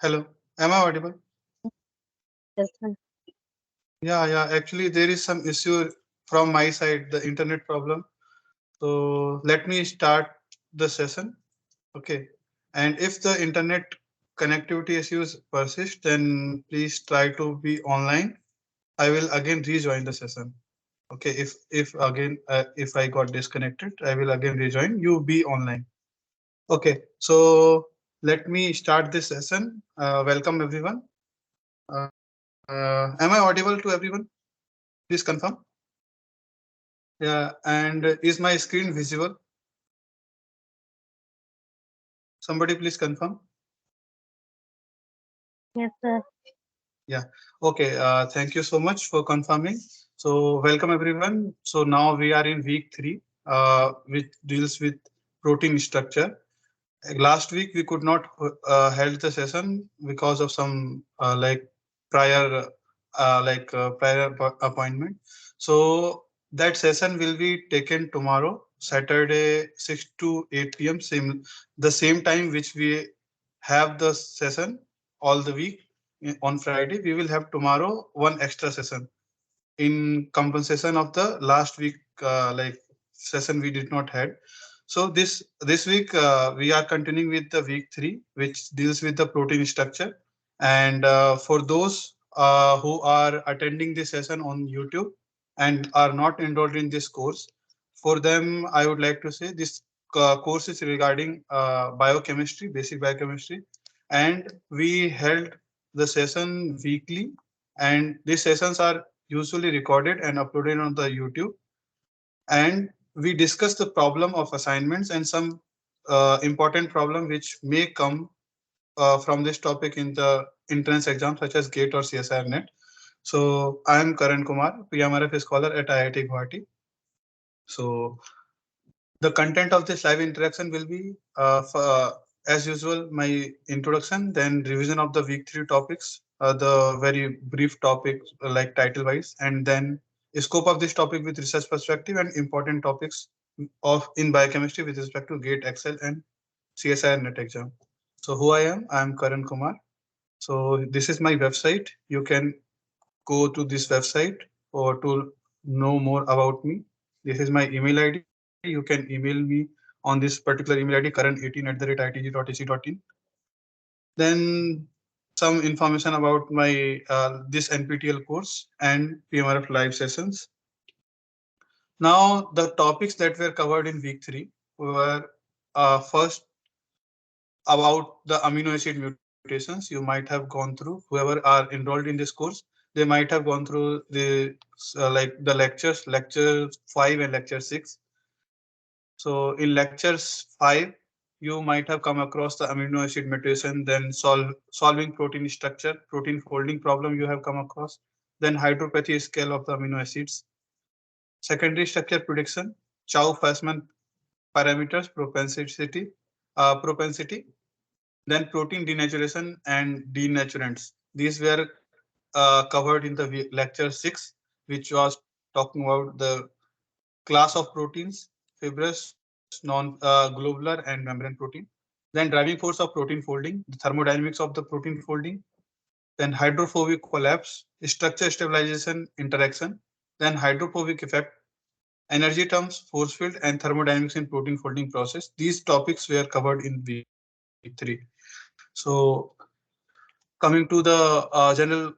Hello, am I audible? Yes, sir. Yeah. Actually, there is some issue from my side, the internet problem. So let me start the session. Okay. And if the internet connectivity issues persist, then please try to be online. I will again rejoin the session. Okay. If I got disconnected, I will again rejoin. You be online. Okay. So let me start this session. Welcome everyone. Am I audible to everyone? Please confirm. Yeah, and is my screen visible? Somebody please confirm. Yes, sir. Yeah. Okay. Thank you so much for confirming. So welcome everyone. So now we are in week 3, which deals with protein structure. Last week we could not held the session because of some prior prior appointment. So that session will be taken tomorrow, Saturday, 6 to 8 p.m. The same time which we have the session all the week. On Friday we will have tomorrow one extra session in compensation of the last week session we did not had. So this week we are continuing with the week 3, which deals with the protein structure. And for those who are attending this session on YouTube and are not enrolled in this course, for them I would like to say this course is regarding biochemistry, basic biochemistry, and we held the session weekly, and these sessions are usually recorded and uploaded on the YouTube. And we discuss the problem of assignments and some important problem which may come from this topic in the entrance exam such as GATE or CSIR-NET. So I am Karan Kumar, PMRF scholar at IIT Guwahati. So the content of this live interaction will be, as usual, my introduction, then revision of the week 3 topics, the very brief topics like title wise, and then scope of this topic with research perspective and important topics of in biochemistry with respect to GATE, Excel, and CSIR net exam. So who I am Karan Kumar. So this is my website. You can go to this website or to know more about me. This is my email ID. You can email me on this particular email ID, karan18@itg.ac.in. Then some information about my this NPTEL course and PMRF live sessions. Now the topics that were covered in week 3 were first about the amino acid mutations. You might have gone through, whoever are enrolled in this course, they might have gone through the the lecture 5 and lecture 6. So in lectures 5 you might have come across the amino acid mutation, then solving protein structure, protein folding problem you have come across, then hydropathy scale of the amino acids, secondary structure prediction, chow Fasman parameters, propensity, then protein denaturation and denaturants. These were covered in the lecture 6, which was talking about the class of proteins, fibrous, non-globular, and membrane protein. Then driving force of protein folding, the thermodynamics of the protein folding, then hydrophobic collapse, structure stabilization interaction, then hydrophobic effect, energy terms, force field, and thermodynamics in protein folding process. These topics were covered in week 3. So coming to the general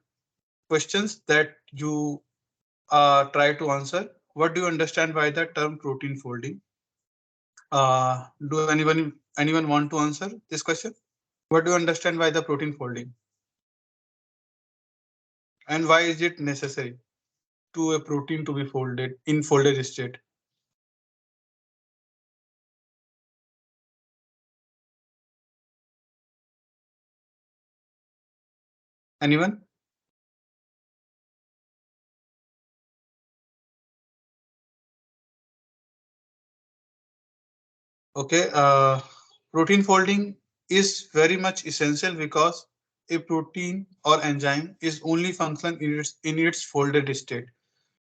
questions that you try to answer. What do you understand by the term protein folding? Do anyone want to answer this question? What do you understand by the protein folding, and why is it necessary to a protein to be folded in folded state? Anyone? Okay. Protein folding is very much essential because a protein or enzyme is only function in its folded state.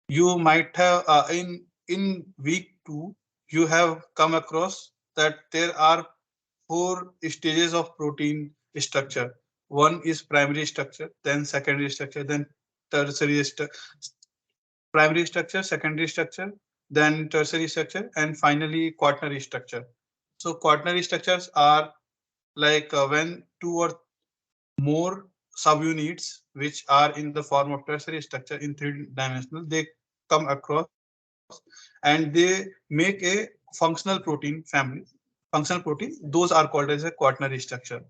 You might have in week 2 you have come across that there are 4 stages of protein structure. One is primary structure, then secondary structure, then tertiary structure, primary structure, secondary structure, then tertiary structure, and finally quaternary structure. So quaternary structures are like when two or more subunits which are in the form of tertiary structure in three-dimensional, they come across and they make a functional protein family. Functional protein, those are called as a quaternary structure.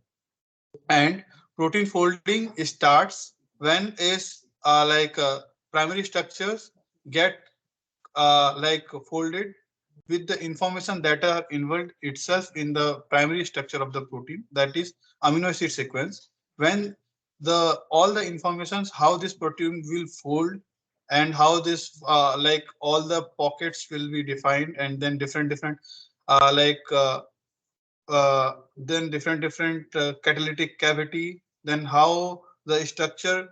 And protein folding starts when is primary structures get like folded with the information that are involved itself in the primary structure of the protein, that is amino acid sequence. When the all the informations how this protein will fold and how this like all the pockets will be defined, and then different then different catalytic cavity, then how the structure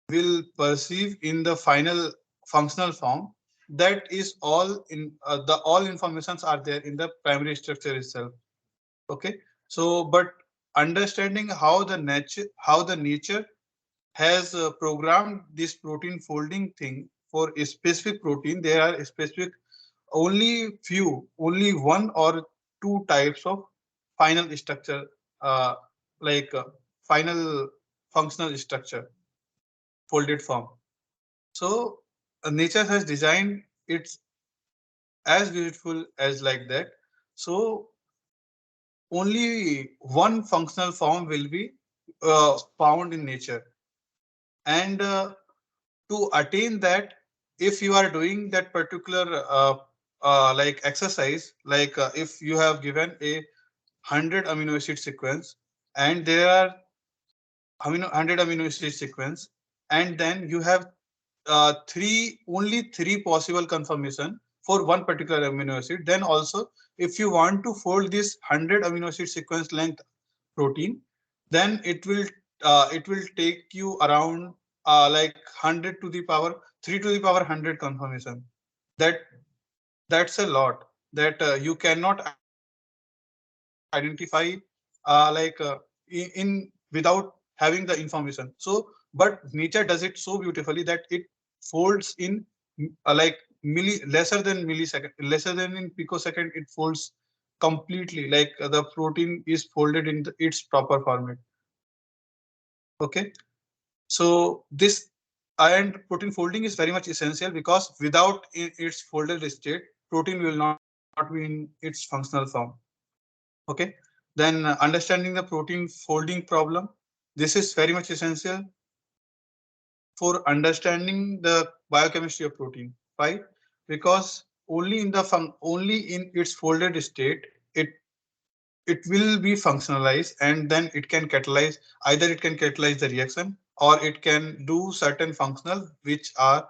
will perceive in the final functional form. That is all in the all informations are there in the primary structure itself. Okay, so but understanding how the nature has programmed this protein folding thing for a specific protein, there are specific only one or two types of final structure, uh, like final functional structure, folded form. So nature has designed it as beautiful as like that. So only one functional form will be found in nature. And to attain that, if you are doing that particular like exercise, like if you have given a 100 amino acid sequence, and there are 100 amino acid sequence, and then you have only three possible conformation for one particular amino acid, then also if you want to fold this 100 amino acid sequence length protein, then it will take you around like 100 to the power 3 to the power 100 conformation. That that's a lot that you cannot identify in without having the information. So but nature does it so beautifully that it folds in like lesser than millisecond, lesser than in picosecond, it folds completely, like the protein is folded in its proper format. Okay, so this and protein folding is very much essential, because without its folded state, protein will not be in its functional form. Okay, then understanding the protein folding problem, this is very much essential for understanding the biochemistry of protein. Why? Because only in its folded state it will be functionalized, and then it can catalyze, either it can catalyze the reaction or it can do certain functional which are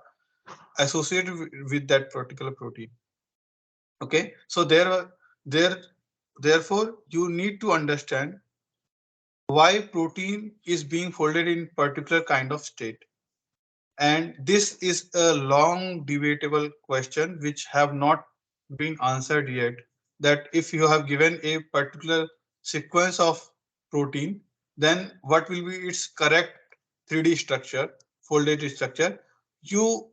associated with that particular protein. Okay, so there therefore you need to understand why protein is being folded in particular kind of state. And this is a long debatable question which have not been answered yet. That if you have given a particular sequence of protein, then what will be its correct 3D structure, folded structure? You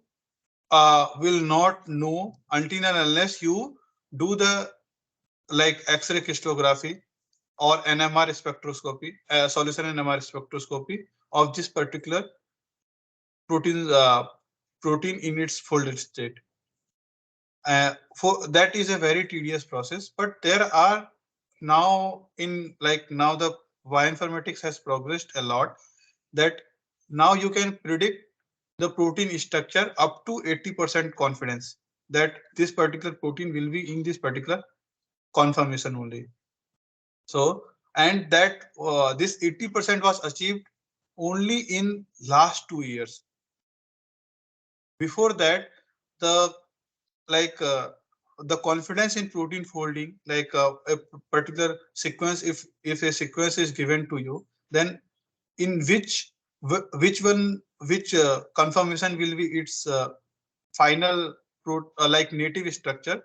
will not know until and unless you do the like X-ray crystallography or NMR spectroscopy, solution NMR spectroscopy of this particular protein protein in its folded state. For that is a very tedious process, but there are now in like now the bioinformatics has progressed a lot, that now you can predict the protein structure up to 80% confidence that this particular protein will be in this particular conformation only. So and that this 80% was achieved only in last 2 years. Before that, the like the confidence in protein folding, like a particular sequence, if a sequence is given to you, then in which one which conformation will be its final like native structure,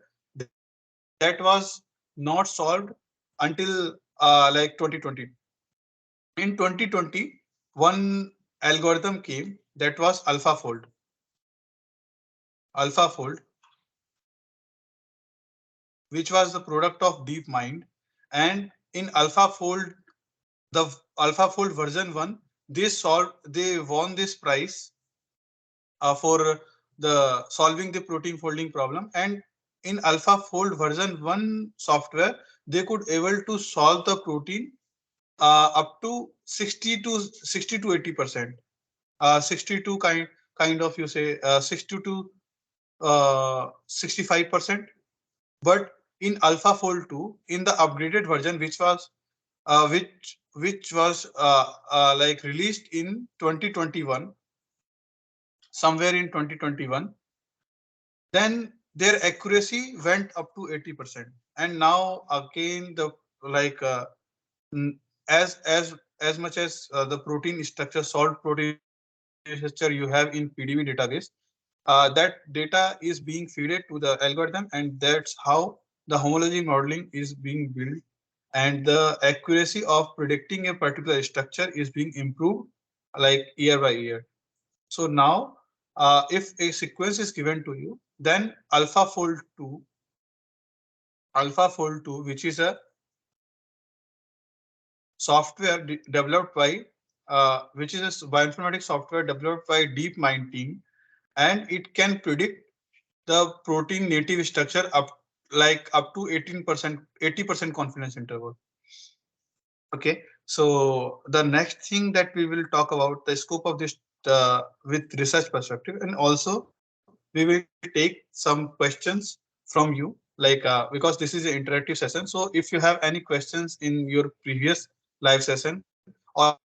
that was not solved until like 2020. in 2020, one algorithm came that was AlphaFold. AlphaFold, which was the product of DeepMind, and in AlphaFold, the AlphaFold version 1, they won this prize for the solving the protein folding problem. And in AlphaFold version 1 software, they could able to solve the protein up to 60 to 80%. 62 kind of, you say, 60 to 65%. But in AlphaFold 2, in the upgraded version, which was like released in 2021, somewhere in 2021, then their accuracy went up to 80%. And now again, the like as much as the protein structure, solved protein structure you have in PDB database, that data is being fed to the algorithm, and that's how the homology modeling is being built, and the accuracy of predicting a particular structure is being improved like year by year. So now, if a sequence is given to you, then AlphaFold 2, which is a software developed by, which is a bioinformatics software developed by DeepMind team, and it can predict the protein native structure up to 18%, 80% confidence interval. Okay, so the next thing that we will talk about the scope of this with research perspective, and also we will take some questions from you, like because this is an interactive session. So if you have any questions in your previous live session, or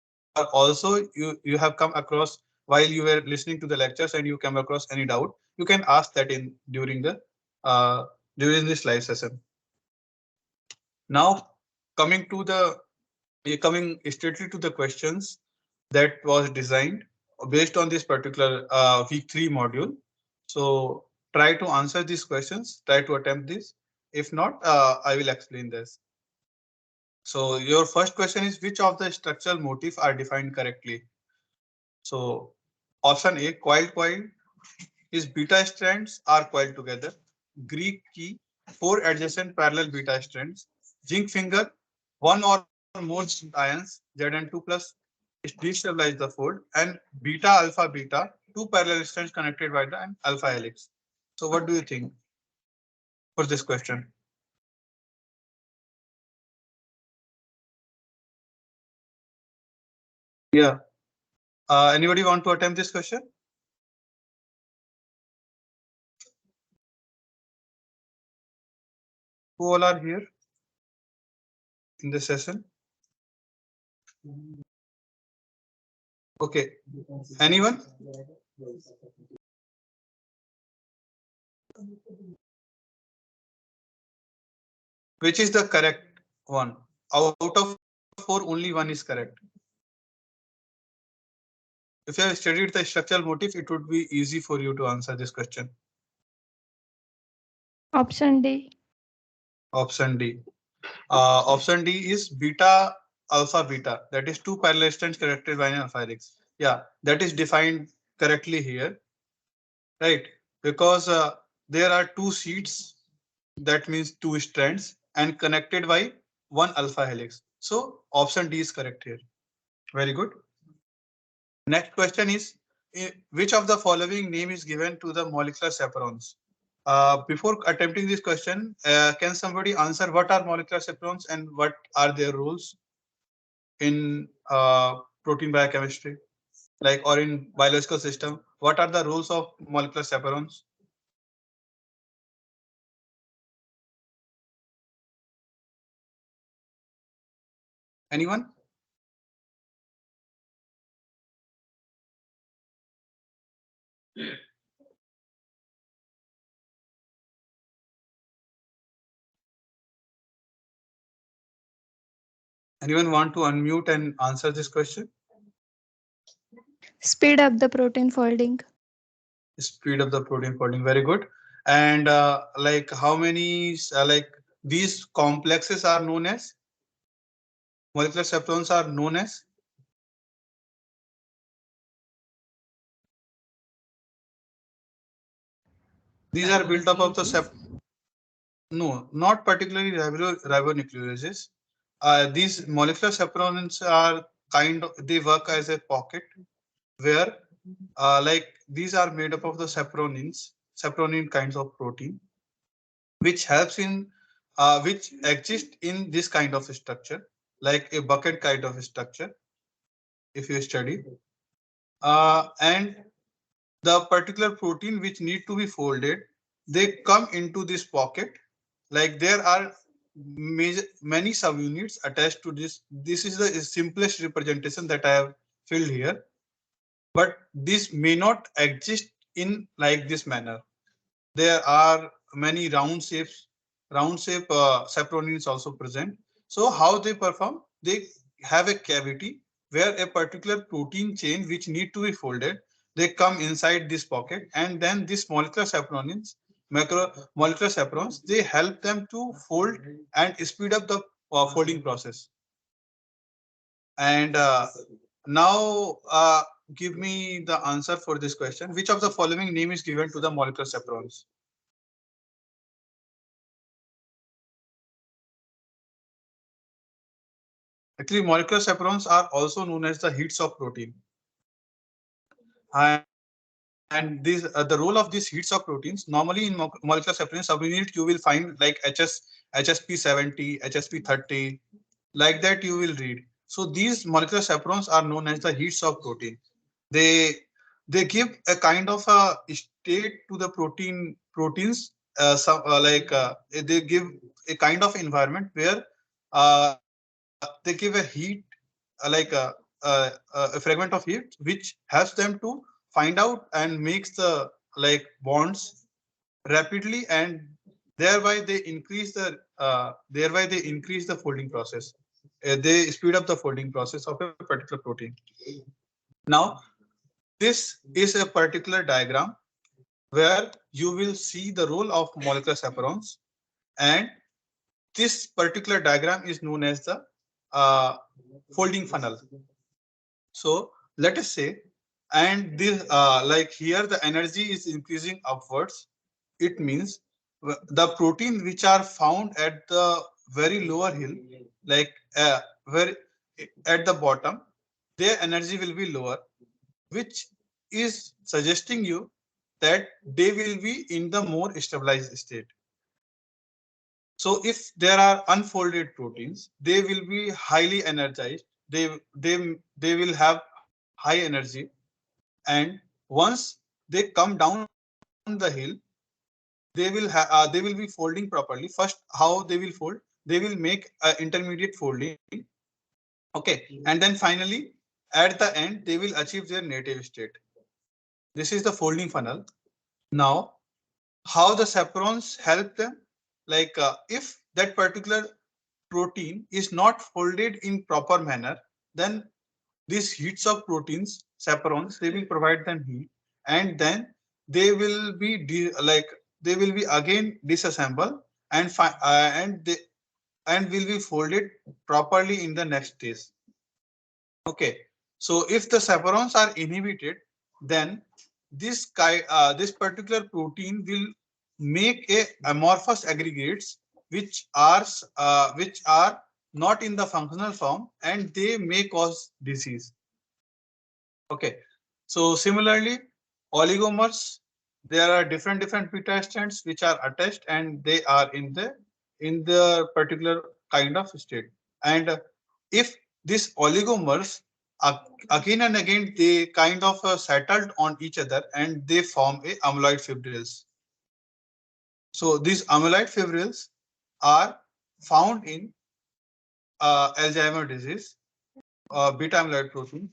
also you have come across while you were listening to the lectures and you came across any doubt, you can ask that in uh, during this live session. Now coming to the coming strictly to the questions that was designed based on this particular week 3 module. So try to answer these questions, try to attempt this. If not, I will explain this. So your first question is, which of the structural motifs are defined correctly? So option A, coil is beta strands are coiled together. Greek key, 4 adjacent parallel beta strands. Zinc finger, one or more ions, Zn2 plus, destabilize the fold, and beta alpha beta, 2 parallel strands connected by the alpha helix. So what do you think for this question? Yeah. Anybody want to attempt this question? Who all are here in the session? Okay. Anyone? Which is the correct one? Out of 4, only one is correct. If you have studied the structural motif, it would be easy for you to answer this question. Option D. Option D. Option D is beta alpha beta. That is 2 parallel strands connected by an alpha helix. Yeah, that is defined correctly here, right? Because there are 2 sheets, that means 2 strands, and connected by 1 alpha helix. So option D is correct here. Very good. Next question is, which of the following name is given to the molecular chaperones? Before attempting this question, can somebody answer what are molecular chaperones and what are their roles in protein biochemistry, like, or in biological system? What are the roles of molecular chaperones? Anyone? Anyone want to unmute and answer this question? Speed up the protein folding. Speed up the protein folding. Very good. And like how many like these complexes are known as, molecular chaperones are known as? These are built up of the no, not particularly ribonucleases. These molecular chaperones are they work as a pocket where like these are made up of the chaperonin kinds of protein, which helps in which exist in this kind of structure, like a bucket kind of structure, if you study. And the particular protein which need to be folded, they come into this pocket. Like there are many subunits attached to this. This is the simplest representation that I have filled here, but this may not exist in like this manner. There are many round shape chaperonins also present. So how they perform? They have a cavity where a particular protein chain which need to be folded, they come inside this pocket, and then these molecular chaperonins, macromolecular chaperones, they help them to fold and speed up the folding process. And now give me the answer for this question. Which of the following name is given to the molecular chaperones? Actually, molecular chaperones are also known as the heats of protein. And this the role of these heats of proteins, normally in molecular chaperone subunit, you will find like HSP70, HSP30, like that you will read. So these molecular chaperones are known as the heats of protein. They they give a kind of a state to the proteins. They give a kind of environment where they give a heat a fragment of heat which helps them to find out and makes the like bonds rapidly, and thereby they increase the folding process. They speed up the folding process of a particular protein. Now this is a particular diagram where you will see the role of molecular chaperones, and this particular diagram is known as the uh, folding funnel. So let us say, and this like here the energy is increasing upwards. It means the protein which are found at the very lower hill, like where at the bottom, their energy will be lower, which is suggesting you that they will be in the more stabilized state. So if there are unfolded proteins, they will be highly energized. They will have high energy, and once they come down the hill, they will be folding properly. First, how they will fold? They will make intermediate folding. Okay, and then finally, at the end, they will achieve their native state. This is the folding funnel. Now, how the chaperones help them? Like if that particular protein is not folded in proper manner, then these heats of proteins, chaperones, they will provide them heat, and then they will be they will be again disassembled and and will be folded properly in the next stage. Okay, so if the chaperones are inhibited, then this particular protein will make a amorphous aggregates which are not in the functional form, and they may cause disease. Okay, so similarly, oligomers, there are different beta strands which are attached, and they are in the particular kind of state. And if these oligomers again and again they kind of settled on each other, and they form a amyloid fibrils. So these amyloid fibrils are found in Alzheimer's disease, beta amyloid protein,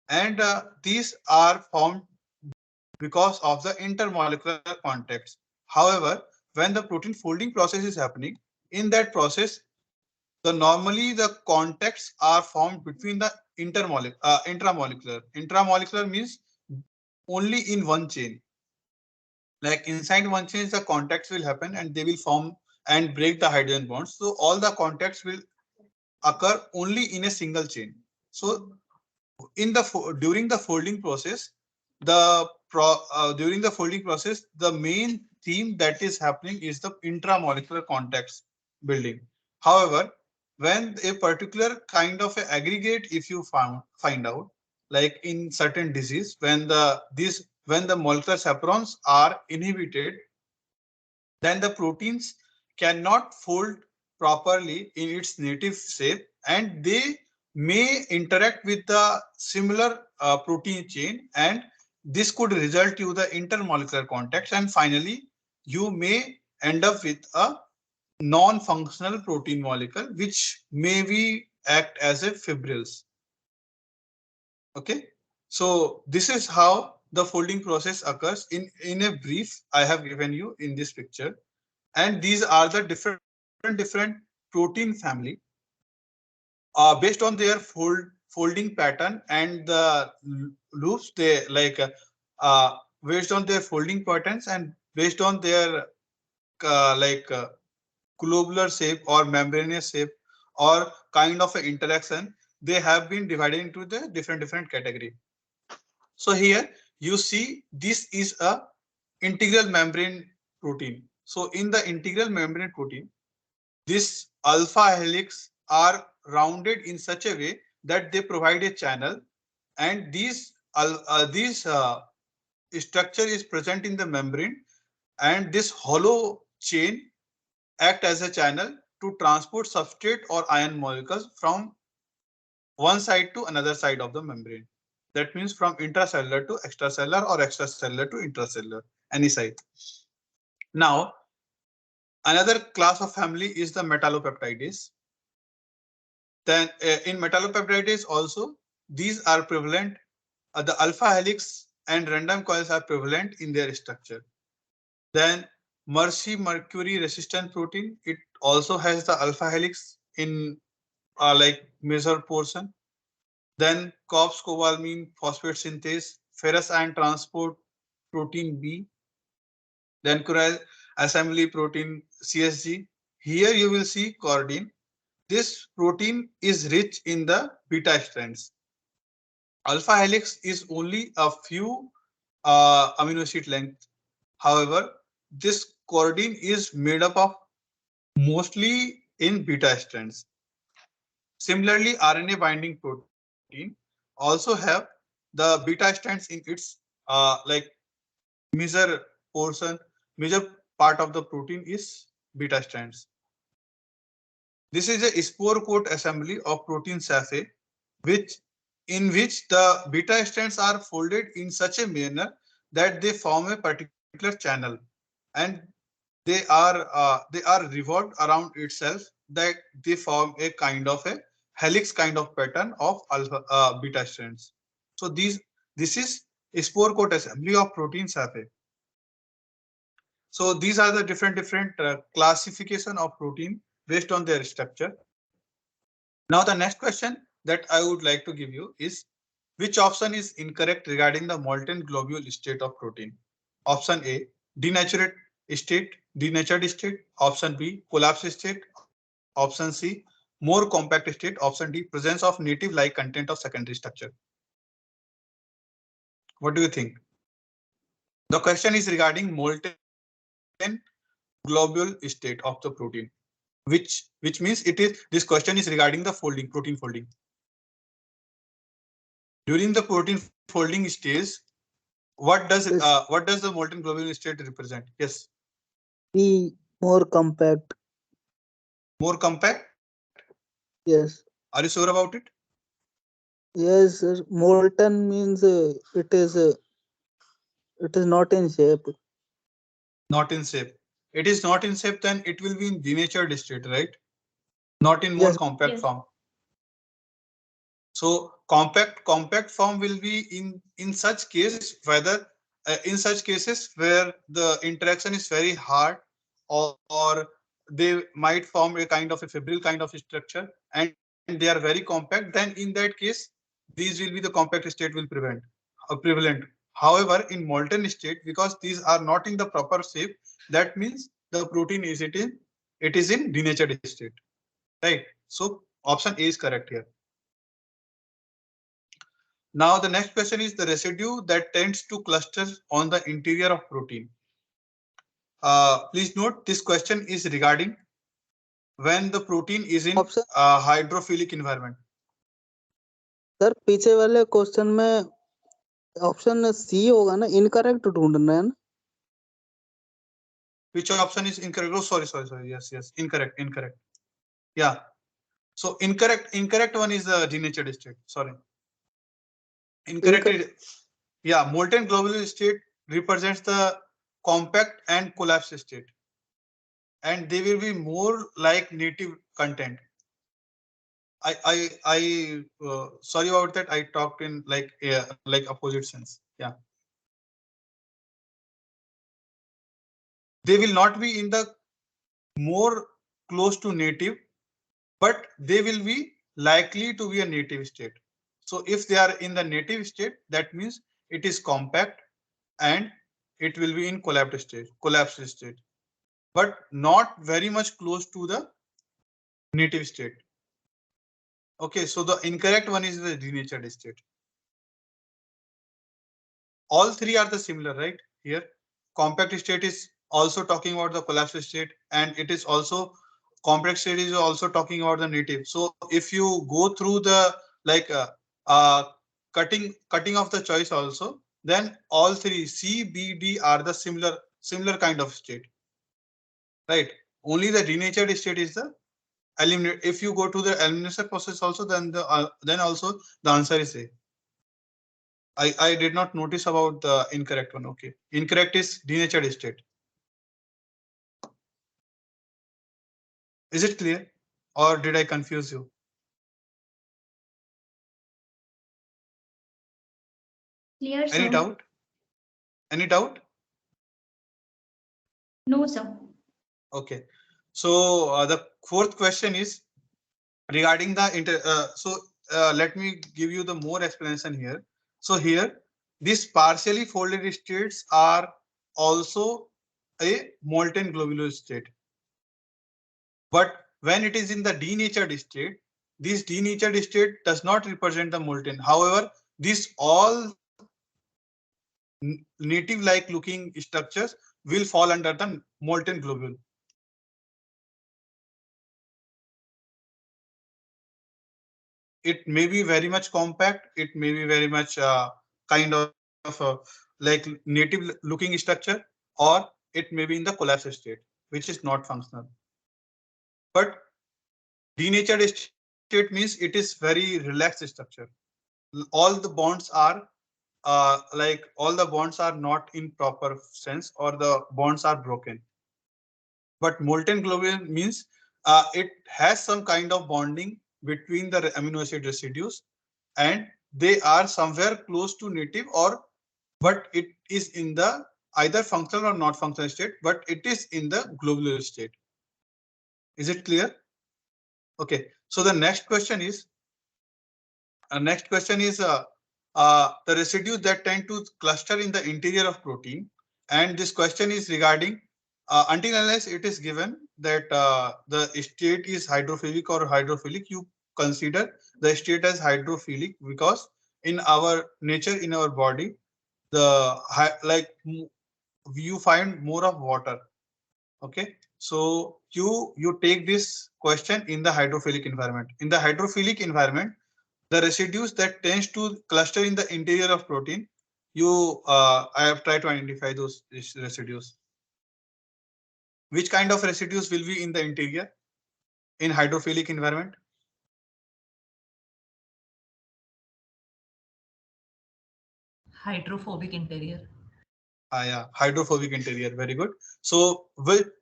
and these are formed because of the intermolecular contacts. However, when the protein folding process is happening, in that process, normally the contacts are formed between the intramolecular. Intramolecular means only in one chain. Like inside one chain, the contacts will happen and they will form and break the hydrogen bonds. So all the contacts will occur only in a single chain. So during the folding process, the main theme that is happening is the intramolecular contacts building. However, when a particular kind of a aggregate, if you find out, like in certain disease, when the molecular chaperones are inhibited, then the proteins cannot fold properly in its native shape, and they may interact with the similar protein chain, and this could result to the intermolecular contacts, and finally you may end up with a non-functional protein molecule which may be act as a fibrils. Okay, so this is how the folding process occurs. In a brief, I have given you in this picture, and these are the different protein family based on their folding pattern and the loops. They like based on their folding patterns and based on their globular shape or membranous shape or kind of interaction, they have been divided into the different category. So here you see this is a integral membrane protein. So in the integral membrane protein, this alpha helix are rounded in such a way that they provide a channel, and these structure is present in the membrane, and this hollow chain act as a channel to transport substrate or ion molecules from one side to another side of the membrane. That means from intracellular to extracellular or extracellular to intracellular, any side. Now, another class of family is the metallopeptidase. Then in metallopeptidase also, these are prevalent. The alpha helix and random coils are prevalent in their structure. Then mercury resistant protein, it also has the alpha helix in like major portion. Then corpse cobalamin phosphate synthase, ferrous ion transport protein B, then chiral assembly protein CSG. Here you will see chordine. This protein is rich in the beta strands. Alpha helix is only a few amino acid length. However, this chordine is made up of mostly in beta strands. Similarly, RNA binding protein also have the beta strands in its like major portion, major part of the protein is beta strands. This is a spore coat assembly of protein saphe, which in which the beta strands are folded in such a manner that they form a particular channel, and they are revolved around itself, that they form a kind of a helix kind of pattern of alpha beta strands. So this is a spore coat assembly of protein saphe. So these are the different classification of protein based on their structure. Now the next question that I would like to give you is, which option is incorrect regarding the molten globule state of protein? Option A, denatured denatured state. Option B, collapsed state. Option C, more compact state. Option D, presence of native like content of secondary structure. What do you think? The question is regarding molten globule state of the protein, which means this question is regarding the protein folding. During the protein folding stage, what does the molten globule state represent? Yes. Be more compact. More compact? Yes. Are you sure about it? Yes, sir. Molten means it is not in shape. Not in shape. It is not in shape, then it will be in denatured state, right? Not in more Yes. compact form. So compact form will be in such case, whether in such cases where the interaction is very hard, or they might form a kind of a fibril kind of structure, and they are very compact, then in that case these will be the compact state will prevalent. However, in molten state, because these are not in the proper shape, that means the protein is in denatured state, right? So option A is correct here. Now the next question is the residue that tends to cluster on the interior of protein. Please note this question is regarding when the protein is in Option? hydrophilic environment. Sir पीछे वाले question में option C होगा ना, incorrect ढूंढना है ना. Which option is incorrect? Oh, sorry. Yes. Incorrect. Yeah. So incorrect one is the denatured state. Sorry. Incorrect. Yeah, molten globular state represents the compact and collapsed state, and they will be more like native content. I sorry about that. I talked in like opposite sense. Yeah. They will not be in the more close to native, but they will be likely to be a native state. So if they are in the native state, that means it is compact and it will be in collapsed state, but not very much close to the native state. Okay, so the incorrect one is the denatured state. All three are the similar, right? Here, compact state is also talking about the collapsed state, and it is also complex state is also talking about the native. So if you go through the like cutting of the choice also, then all three C, B, D are the similar kind of state, right? Only the denatured state is the eliminate. If you go to the elimination process also, then also the answer is A. I did not notice about the incorrect one. Okay, incorrect is denatured state. Is it clear, or did I confuse you? Clear, Any sir. doubt? Any doubt? No, sir. Okay. So the fourth question is regarding the let me give you the more explanation here. So here, these partially folded states are also a molten globular state. But when it is in the denatured state, this denatured state does not represent the molten. However, these all native like looking structures will fall under the molten globule. It may be very much compact. It may be very much kind of like native looking structure, or it may be in the collapsed state, which is not functional. But denatured state means it is very relaxed structure. All the bonds are not in proper sense, or the bonds are broken. But molten globule means it has some kind of bonding between the amino acid residues, and they are somewhere close to native, or but it is in the either functional or not functional state, but it is in the globular state. Is it clear? Okay, so the next question is the residues that tend to cluster in the interior of protein, and this question is regarding until unless it is given that the state is hydrophilic or hydrophilic, you consider the state as hydrophilic, because in our nature, in our body, you find more of water. Okay, so you take this question in the hydrophilic environment. In the hydrophilic environment, the residues that tends to cluster in the interior of protein, I have tried to identify those residues. Which kind of residues will be in the interior in hydrophilic environment? Hydrophobic interior. Yeah, hydrophobic interior. Very good. So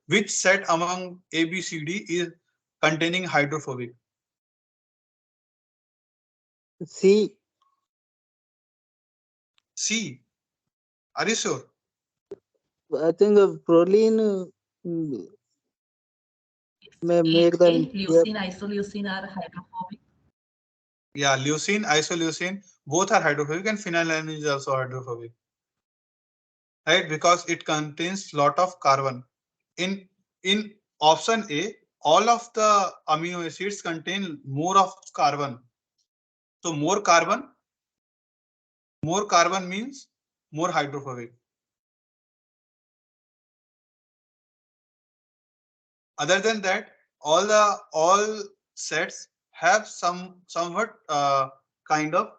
which set among A, B, C, D is containing hydrophobic? C. C. Are you sure? I think proline may make the Leucine, isoleucine are hydrophobic. Yeah, leucine, isoleucine, both are hydrophobic, and phenylalanine is also hydrophobic. Right, because it contains lot of carbon. In option A, all of the amino acids contain more of carbon. So more carbon means more hydrophobic. Other than that, all sets have somewhat kind of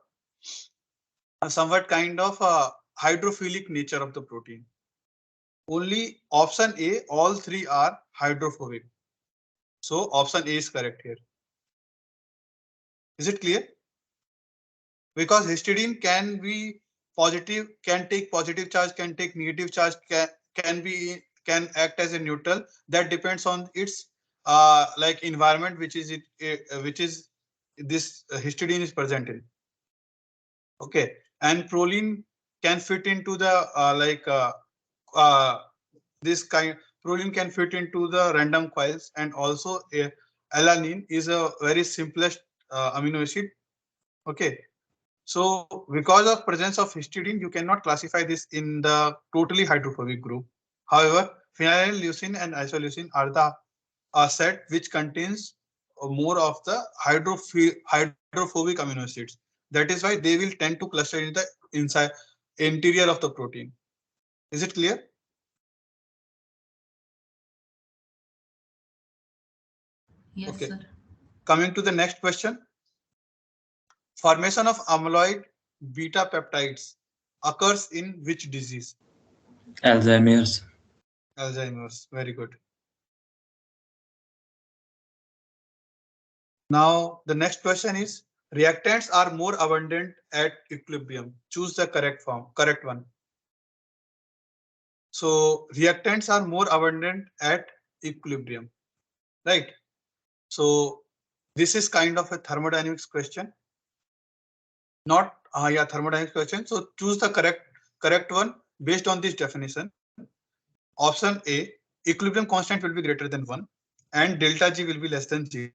hydrophilic nature of the protein. Only option A, all three are hydrophobic. So option A is correct here. Is it clear? Because histidine can be positive, can take positive charge, can take negative charge, can act as a neutral. That depends on its like environment, which is this histidine is present in. Okay, and proline can fit into the this kind. Proline can fit into the random coils, and also alanine is a very simplest amino acid. Okay, so because of presence of histidine, you cannot classify this in the totally hydrophobic group. However, phenyl leucine and isoleucine are the set which contains more of the hydrophobic amino acids. That is why they will tend to cluster in the inside interior of the protein. Is it clear? Yes, Okay. sir. Coming to the next question. Formation of amyloid beta peptides occurs in which disease? Alzheimer's. Alzheimer's. Very good. Now, the next question is, reactants are more abundant at equilibrium. Choose the correct one. So, reactants are more abundant at equilibrium, right? So, this is kind of a thermodynamics question. Not, thermodynamics question. So, choose the correct one based on this definition. Option A, equilibrium constant will be greater than 1 and delta G will be less than 0.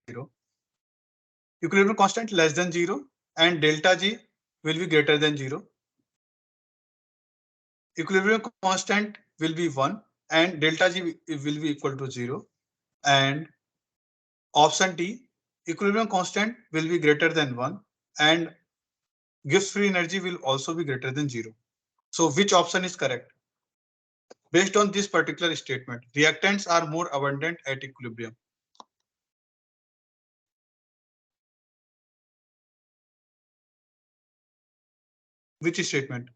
Equilibrium constant less than 0 and delta G will be greater than 0. Equilibrium constant will be 1 and delta G will be equal to 0. And option D, equilibrium constant will be greater than 1 and Gibbs free energy will also be greater than 0. So which option is correct? Based on this particular statement, reactants are more abundant at equilibrium. Which statement?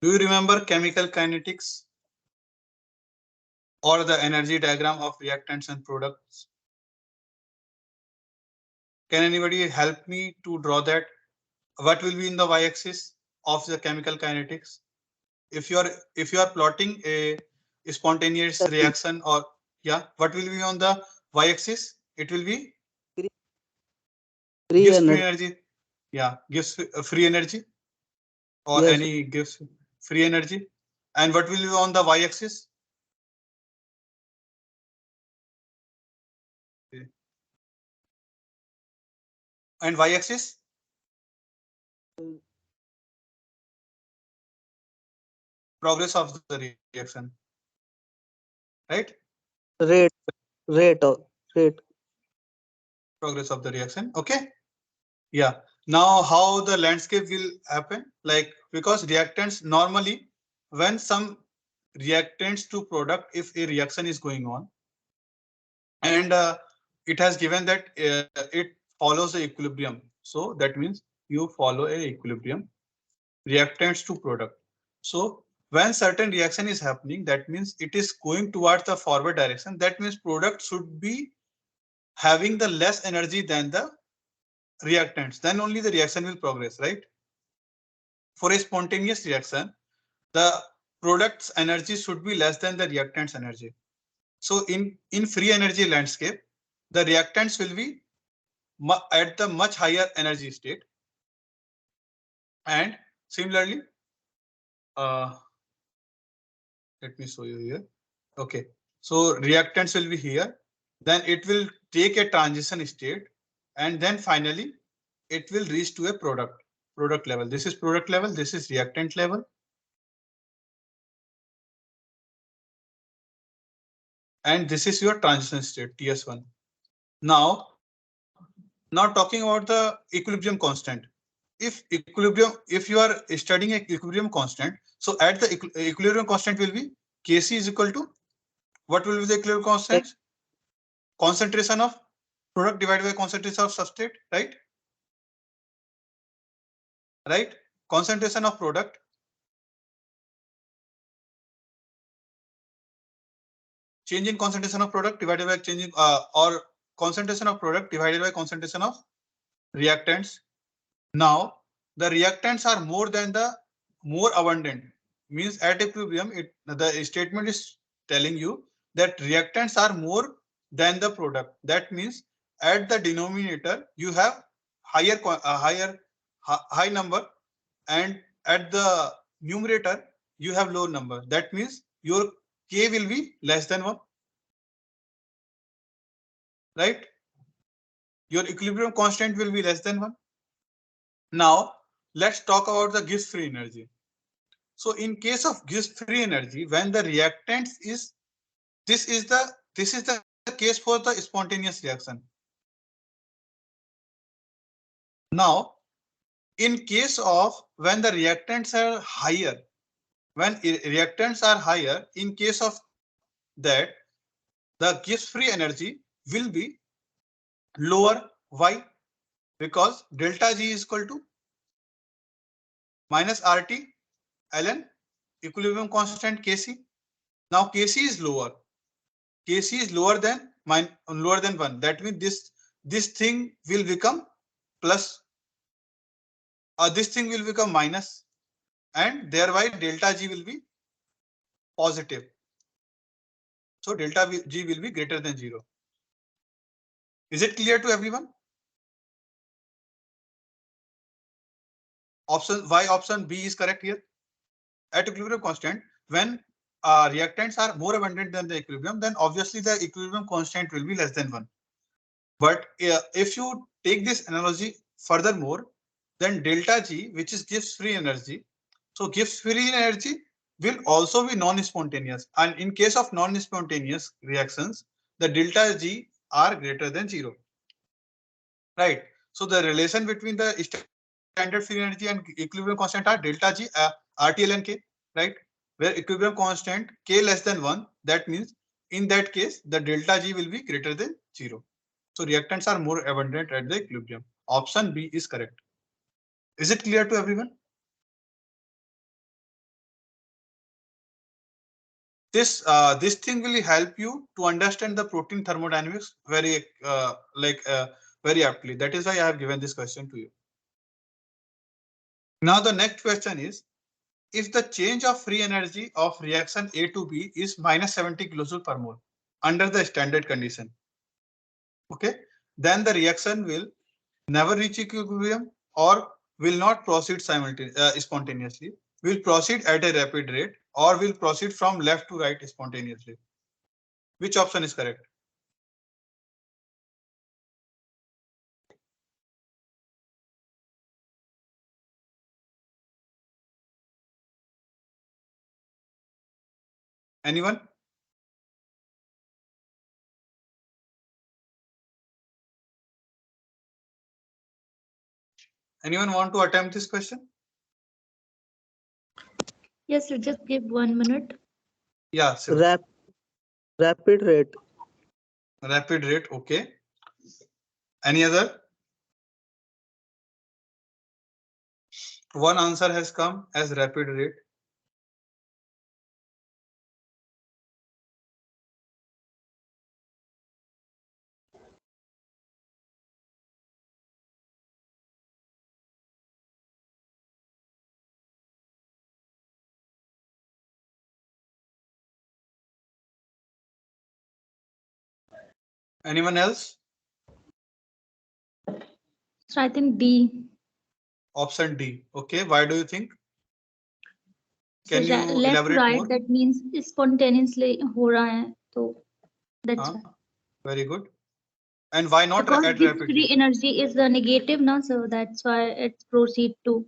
Do you remember chemical kinetics or the energy diagram of reactants and products? Can anybody help me to draw that? What will be in the y-axis of the chemical kinetics? If you are plotting a spontaneous reaction, or what will be on the y-axis? It will be Free gives free energy. energy. Yeah, gives free energy or Yes. any gives free energy. And what will be on the y-axis? And y-axis? Progress of the reaction. Right? Rate. Progress of the reaction. Okay. Yeah. Now how the landscape will happen? Like, because reactants normally, when some reactants to product, if a reaction is going on and it has given that it follows the equilibrium. So that means you follow a equilibrium reactants to product. So when certain reaction is happening, that means it is going towards the forward direction. That means product should be having the less energy than the reactants. Then only the reaction will progress, right? For a spontaneous reaction, the product's energy should be less than the reactant's energy. So in free energy landscape, the reactants will be at the much higher energy state. And similarly, let me show you here. Okay, so reactants will be here. Then it will take a transition state, and then finally it will reach to a product level. This is product level. This is reactant level. and this is your transition state TS1. Now talking about the equilibrium constant. If you are studying a equilibrium constant, so at the equilibrium constant will be Kc is equal to what will be the equilibrium constant? Concentration of product divided by concentration of substrate, right? Right? Concentration of product change in concentration of product divided by changing or concentration of product divided by concentration of reactants. Now the reactants are more abundant, means at equilibrium the statement is telling you that reactants are more than the product. That means at the denominator you have high number, and at the numerator you have low number. That means your K will be less than 1, right? Your equilibrium constant will be less than 1. Now let's talk about the Gibbs free energy. So in case of Gibbs free energy, when the reactants is this is the case for the spontaneous reaction. Now in case of when the reactants are higher, in case of that the Gibbs free energy will be lower. Why? Because delta G is equal to minus RT ln equilibrium constant Kc. Now Kc is lower. Kc is lower than 1. That means this thing will become plus, or this thing will become minus, and thereby delta G will be positive. So delta G will be greater than 0. Is it clear to everyone? Why option B is correct here? At equilibrium constant, when reactants are more abundant than the equilibrium, then obviously the equilibrium constant will be less than 1. But if you take this analogy furthermore, then delta G, which is Gibbs free energy, so Gibbs free energy will also be non-spontaneous, and in case of non-spontaneous reactions, the delta G are greater than 0. Right. So the relation between the standard free energy and equilibrium constant are delta G, RT ln K, right? Where equilibrium constant K less than 1, that means in that case the delta G will be greater than 0. So reactants are more abundant at the equilibrium. Option B is correct. Is it clear to everyone? This thing will help you to understand the protein thermodynamics very aptly. That is why I have given this question to you. Now the next question is, if the change of free energy of reaction A to B is minus 70 kilojoule per mole under the standard condition, okay, then the reaction will never reach equilibrium or will not proceed spontaneously, will proceed at a rapid rate, or will proceed from left to right spontaneously. Which option is correct? Anyone? Anyone want to attempt this question? Yes, sir. Just give 1 minute. Yeah, sure. Rapid rate. Rapid rate, okay. Any other? One answer has come as rapid rate. Anyone else? So I think D. Option D. Okay, why do you think? So Can you left to elaborate right, more? that means spontaneously हो रहा है, तो that's why. Very good. And why not Because at Gibbs rapid free rate? energy is the negative now, so that's why it proceed to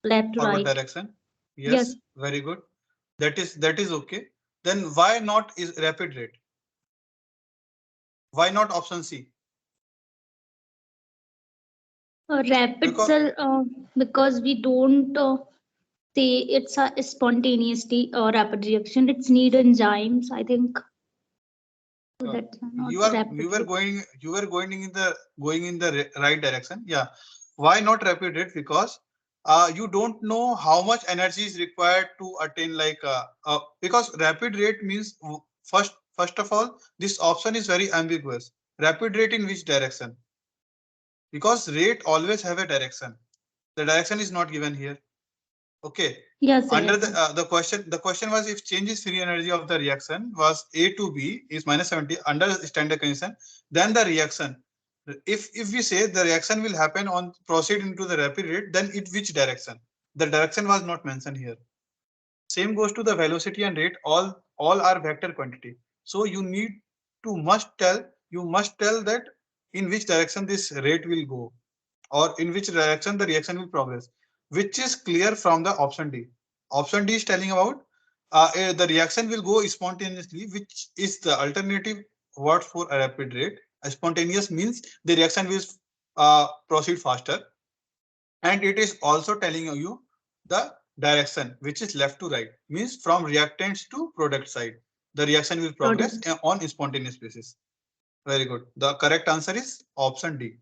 left to Forward right. direction. Yes. Yes, very good. That is okay. Then why not is rapid rate? Why not option C? Rapid Because- cell, because we don't say it's a spontaneously rapid reaction. It's need enzymes, I think. So Uh, that's not you were rapid. going in the right direction. Yeah. Why not rapid rate? Because you don't know how much energy is required to attain because rapid rate means first of all, this option is very ambiguous. Rapid rate in which direction? Because rate always have a direction. The direction is not given here. Okay. Yes, sir. Under Yes, sir. the question was if changes free energy of the reaction was A to B is -70 under standard condition, then the reaction. If we say the reaction will happen on proceed into the rapid rate, then it which direction? The direction was not mentioned here. Same goes to the velocity and rate. All are vector quantity. So you must tell that in which direction this rate will go, or in which direction the reaction will progress, which is clear from the option D. Option D is telling about the reaction will go spontaneously, which is the alternative word for a rapid rate. A spontaneous means the reaction will proceed faster, and it is also telling you the direction, which is left to right, means from reactants to product side. The reaction will progress on a spontaneous basis. Very good. The correct answer is option D.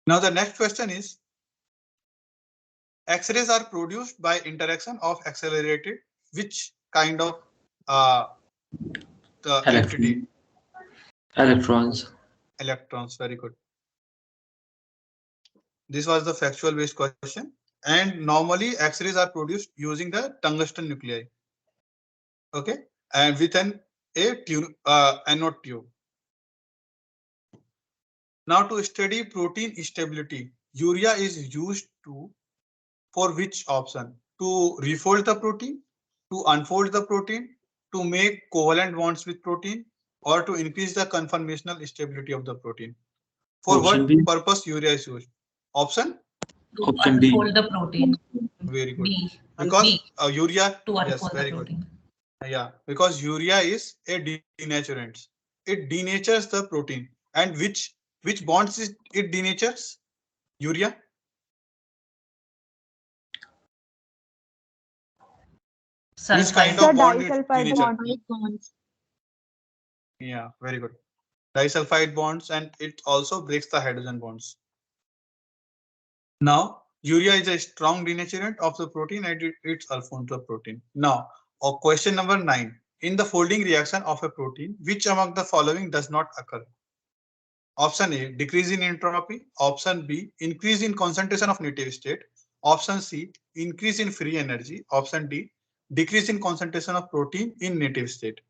Now the next question is, X-rays are produced by interaction of accelerated which kind of the entity? Electrons. Electrons. Very good. This was the factual based question. And normally X-rays are produced using the tungsten nuclei. Okay, and with anode tube. Now to study protein stability, urea is used for which option? To refold the protein, to unfold the protein, to make covalent bonds with protein, or to increase the conformational stability of the protein. For Option what B. purpose urea is used? Option? Option D. Unfold the protein. Very good. B. Because B. urea, To yes, unfold the very good. protein. Yeah, because urea is a denaturant. It denatures the protein. And which bonds it denatures? Urea? Which kind Sulfide. of bond it disulfide denatures? Bonds. Yeah, very good. Disulfide bonds, and it also breaks the hydrogen bonds. Now, urea is a strong denaturant of the protein and it's unfolds the protein. Now, question number 9. In the folding reaction of a protein, which among the following does not occur? Option A, decrease in entropy. Option B, increase in concentration of native state. Option C, increase in free energy. Option D, decrease in concentration of protein in native state.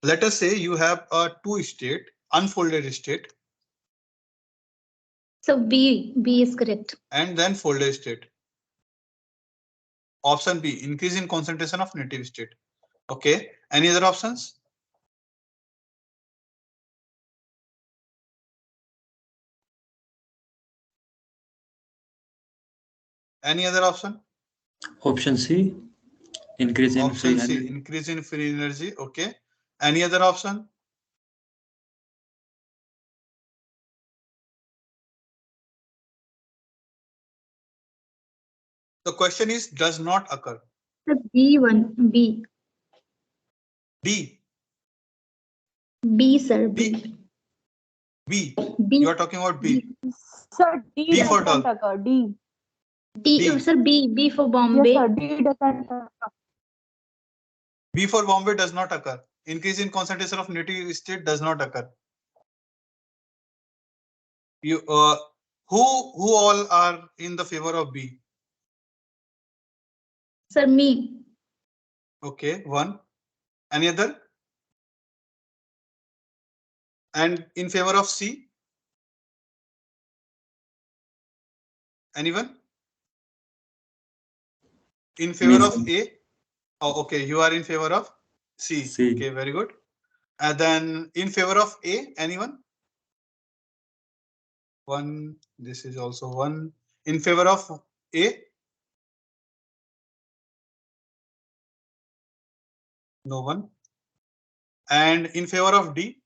Let us say you have a two-state, unfolded state. So B is correct. And then folded state. Option B, increase in concentration of native state. Okay, any other options? Any other option? Option C. Increase in free Option C, energy. increase in free energy. Okay, any other option? The question is does not occur. The B1, B. D. B, sir, B. B. B. You are talking about B. Sir, D D for doesn't doll. occur. D. D. Sir, B for Yes, Bombay. sir. D doesn't occur. B for Bombay does not occur. Increase in concentration of native state does not occur. You who all are in the favor of B? Sir, me. Okay, one. Any other? And in favor of C? Anyone? In favor Me, of sir. A? Oh, okay, you are in favor of C. C. Okay, very good. And then in favor of A, anyone? One. This is also one. In favor of A? No one. And in favor of D,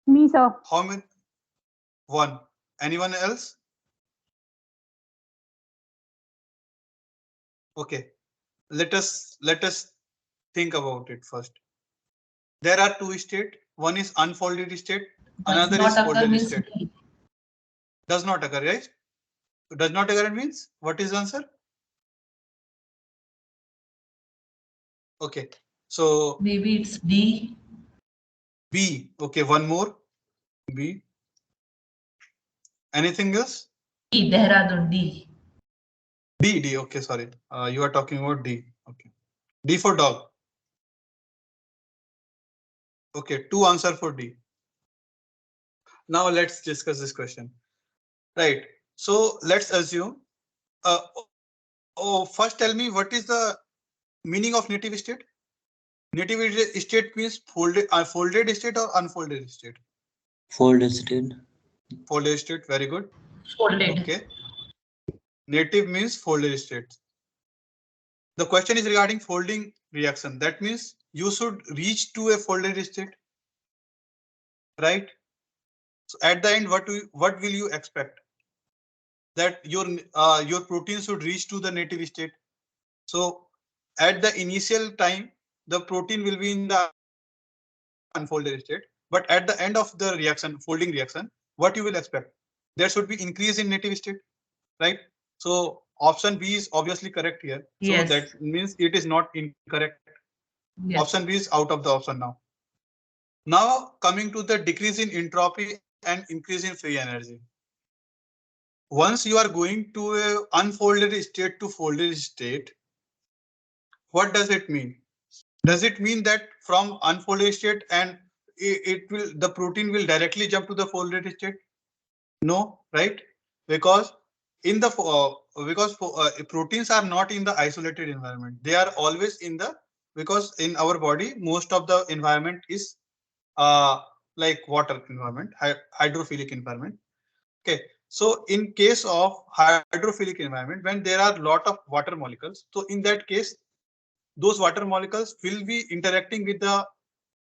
Me, sir. how many? One. Anyone else? Okay. Let us think about it first. There are two states. One is unfolded state. Another is folded state. Does not occur, right? Does not occur means what is the answer? Okay. So Maybe it's D. B. Okay. One more. B. Anything else? D. Dehradun D. D. Okay. Sorry. You are talking about D. Okay. D for dog. Okay. Two answer for D. Now let's discuss this question. Right. So let's assume. First tell me what is the meaning of native state? Native state means folded state or unfolded state? Folded state. Folded state. Very good. Folded. Okay. Native means folded state. The question is regarding folding reaction. That means you should reach to a folded state, right? So at the end, what will you expect? That your protein should reach to the native state. So at the initial time, the protein will be in the unfolded state. But at the end of the reaction, folding reaction, what you will expect? There should be increase in native state, right? So option B is obviously correct here. So Yes. that means it is not incorrect. Yes. Option B is out of the option now. Now coming to the decrease in entropy and increase in free energy. Once you are going to a unfolded state to folded state, what does it mean? Does it mean that from unfolded state and the protein will directly jump to the folded state? No, right? Because in the proteins are not in the isolated environment. They are always in the, because in our body most of the environment is like water environment, hydrophilic environment. Okay, so in case of hydrophilic environment, when there are lot of water molecules, so in that case, those water molecules will be interacting with the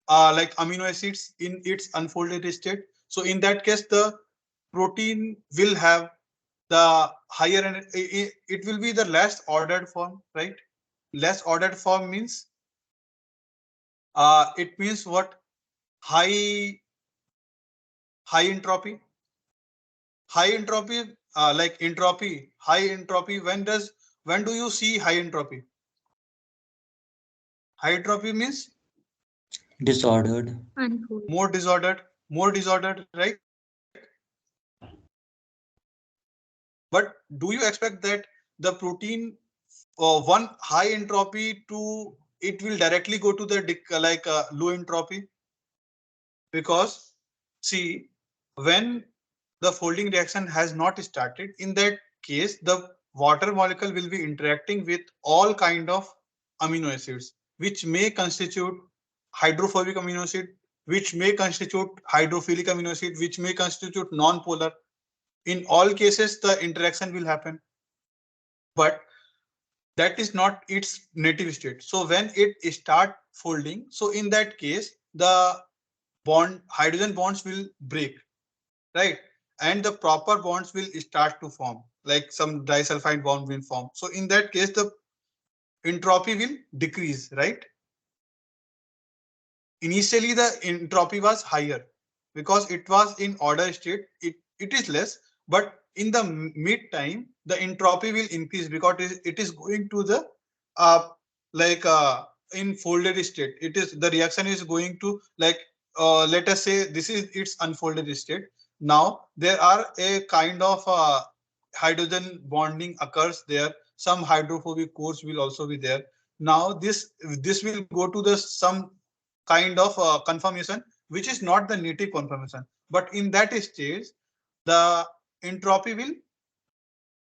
like amino acids in its unfolded state. So in that case, the protein will have the higher, and it will be the less ordered form, right? Less ordered form means it means what? High entropy. High entropy, like entropy, high entropy. When do you see high entropy? High entropy means Disordered. Unfold. more disordered, right? But do you expect that the protein one high entropy to it will directly go to the low entropy? Because see, when the folding reaction has not started, in that case the water molecule will be interacting with all kind of amino acids, which may constitute hydrophobic amino acid, which may constitute hydrophilic amino acid, which may constitute non-polar. In all cases the interaction will happen, but that is not its native state. So when it start folding, so in that case the hydrogen bonds will break, right? And the proper bonds will start to form, like some disulfide bond will form. So in that case the entropy will decrease, right? Initially the entropy was higher because it was in order state, it is less, but in the mid time the entropy will increase because it is going to the like in folded state. It is the reaction is going to like let us say this is its unfolded state. Now there are a kind of hydrogen bonding occurs there, some hydrophobic cores will also be there. Now this will go to the some kind of conformation which is not the native conformation, but in that stage the entropy will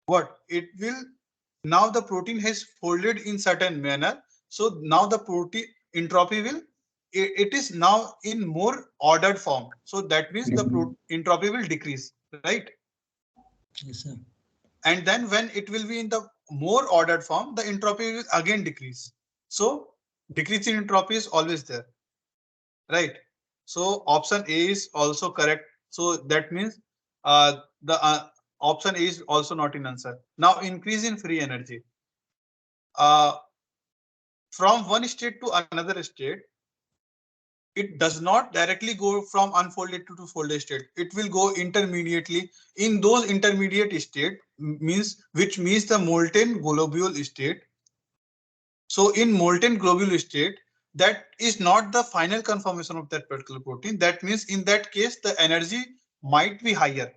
what? It will, now the protein has folded in certain manner, so now the protein entropy will it is now in more ordered form, so that means the entropy will decrease, right? Yes, sir. And then when it will be in the more ordered form, the entropy will again decrease. So decrease in entropy is always there, right? So option A is also correct. So that means the option A is also not in answer. Now increase in free energy. From one state to another state, it does not directly go from unfolded to folded state. It will go intermediately. In those intermediate state which means the molten globule state. So in molten globule state, that is not the final conformation of that particular protein. That means in that case, the energy might be higher.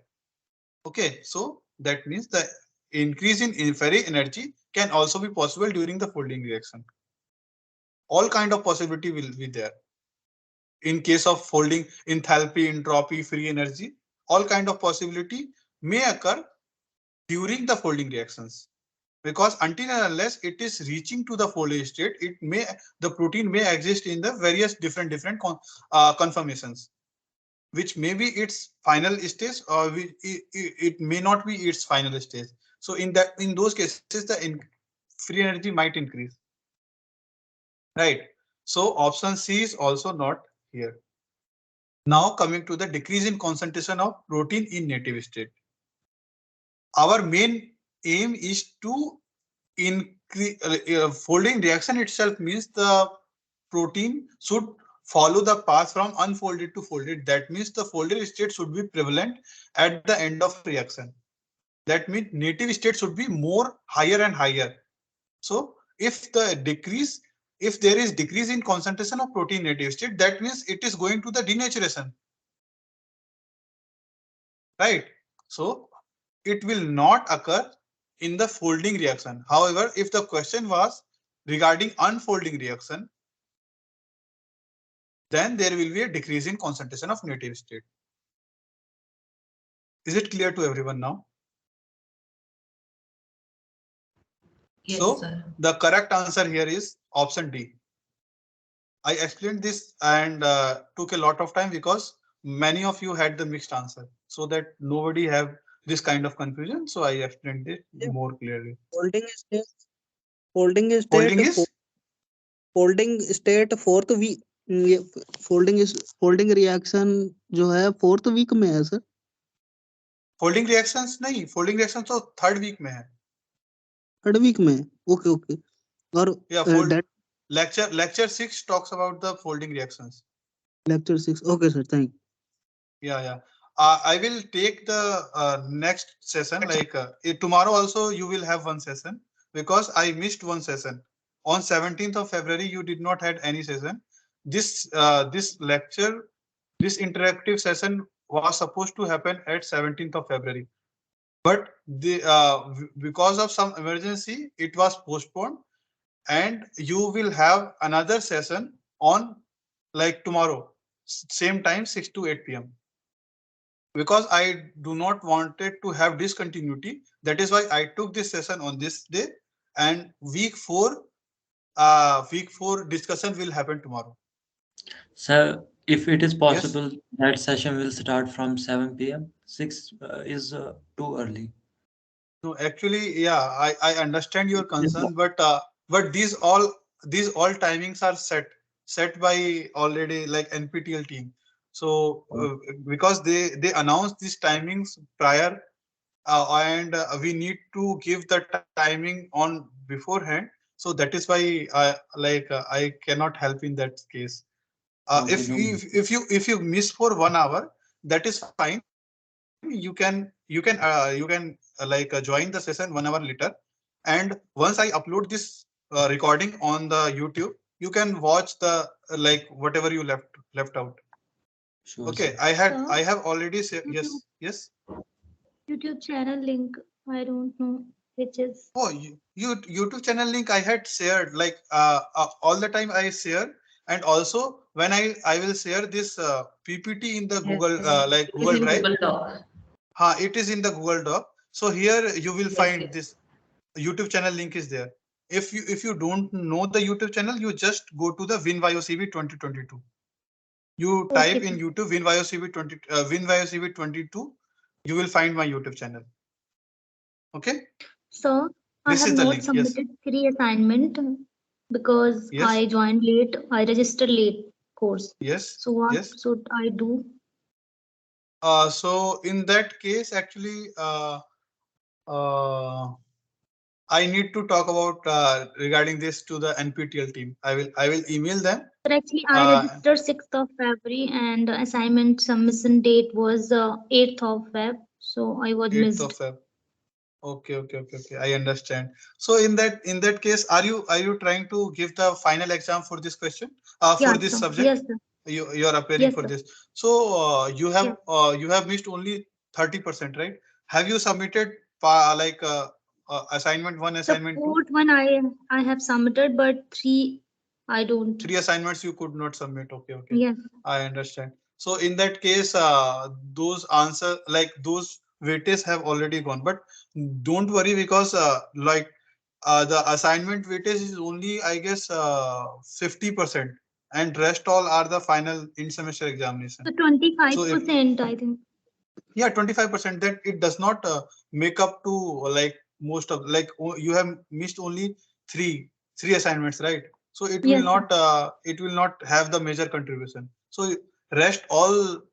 Okay, so that means the increase in free energy can also be possible during the folding reaction. All kind of possibility will be there. In case of folding, enthalpy, entropy, free energy, all kind of possibility may occur during the folding reactions. Because until and unless it is reaching to the folded state, the protein may exist in the various different conformations, which may be its final stage, or it may not be its final stage. So in those cases, the free energy might increase. Right. So option C is also not here. Now coming to the decrease in concentration of protein in native state. Our main aim is to increase folding reaction itself means the protein should follow the path from unfolded to folded. That means the folded state should be prevalent at the end of reaction. That means native state should be more higher and higher. So if there is decrease in concentration of protein native state, that means it is going to the denaturation. Right. So it will not occur in the folding reaction. However, if the question was regarding unfolding reaction, then there will be a decrease in concentration of native state. Is it clear to everyone now? Yes, So sir. the correct answer here is option D. I explained this and took a lot of time because many of you had the mixed answer, so that nobody have this kind of confusion. So I explained it more clearly. Folding state, folding state, Folding is folding state fourth week, folding reaction जो है fourth week में है sir. Folding reactions नहीं, folding reaction तो third week में है. Third week में. Okay okay. और lecture 6 talks about the folding reactions. Lecture 6. Okay sir, thank you. Yeah. I will take the next session, like tomorrow also you will have one session, because I missed one session. On 17th of February, you did not had any session. This lecture, this interactive session was supposed to happen at 17th of February. But because of some emergency, it was postponed, and you will have another session on like tomorrow, same time, 6 to 8 p.m. Because I do not wanted to have discontinuity. That is why I took this session on this day, and week 4 discussion will happen tomorrow. So if it is possible, yes, that session will start from 7 p.m. 6 is too early. No, actually, yeah, I understand your concern, but these all timings are set by already, like NPTEL team. So because they announced these timings prior, and we need to give the timing on beforehand. So that is why I cannot help in that case. If you miss for 1 hour, that is fine. You can join the session 1 hour later, and once I upload this recording on the YouTube, you can watch the whatever you left out. Sure, okay, sir. I have already said yes. YouTube channel link, I don't know which is. Oh, YouTube channel link I had shared, all the time I share, and also when I will share this PPT in the Google Google Drive. Google Doc. It is in the Google Doc. So here you will find this YouTube channel link is there. If you don't know the YouTube channel, you just go to the WinBioCV 2022. You type in YouTube WinBioCV 2022. You will find my YouTube channel. Okay. So I have not submitted 3 assignment. because Yes. I joined late. I registered late course. Yes. So what Yes. should I do? So in that case, actually, I need to talk about regarding this to the NPTEL team. I will email them. But actually, I registered 6th of February and assignment submission date was 8th of Feb. So I was 8th missed. of Feb. Okay. I understand. So in that case, are you trying to give the final exam for this question? For Yes, this sir. subject? Yes, sir. You are appearing Yes, for sir. this. So you have missed only 30%, right? Have you submitted assignment 1, The assignment 2? 4th one I have submitted, but 3 I don't. 3 assignments you could not submit. Okay. Yes. I understand. So in that case, those answer like those weightages have already gone. But don't worry because the assignment weightage is only I guess 50%, and rest all are the final in semester examination. So So if 25%, I think. yeah 25%, that it does not make up to like most of like you have missed only three assignments, right? So Yes, sir. it will not have the major contribution. So rest all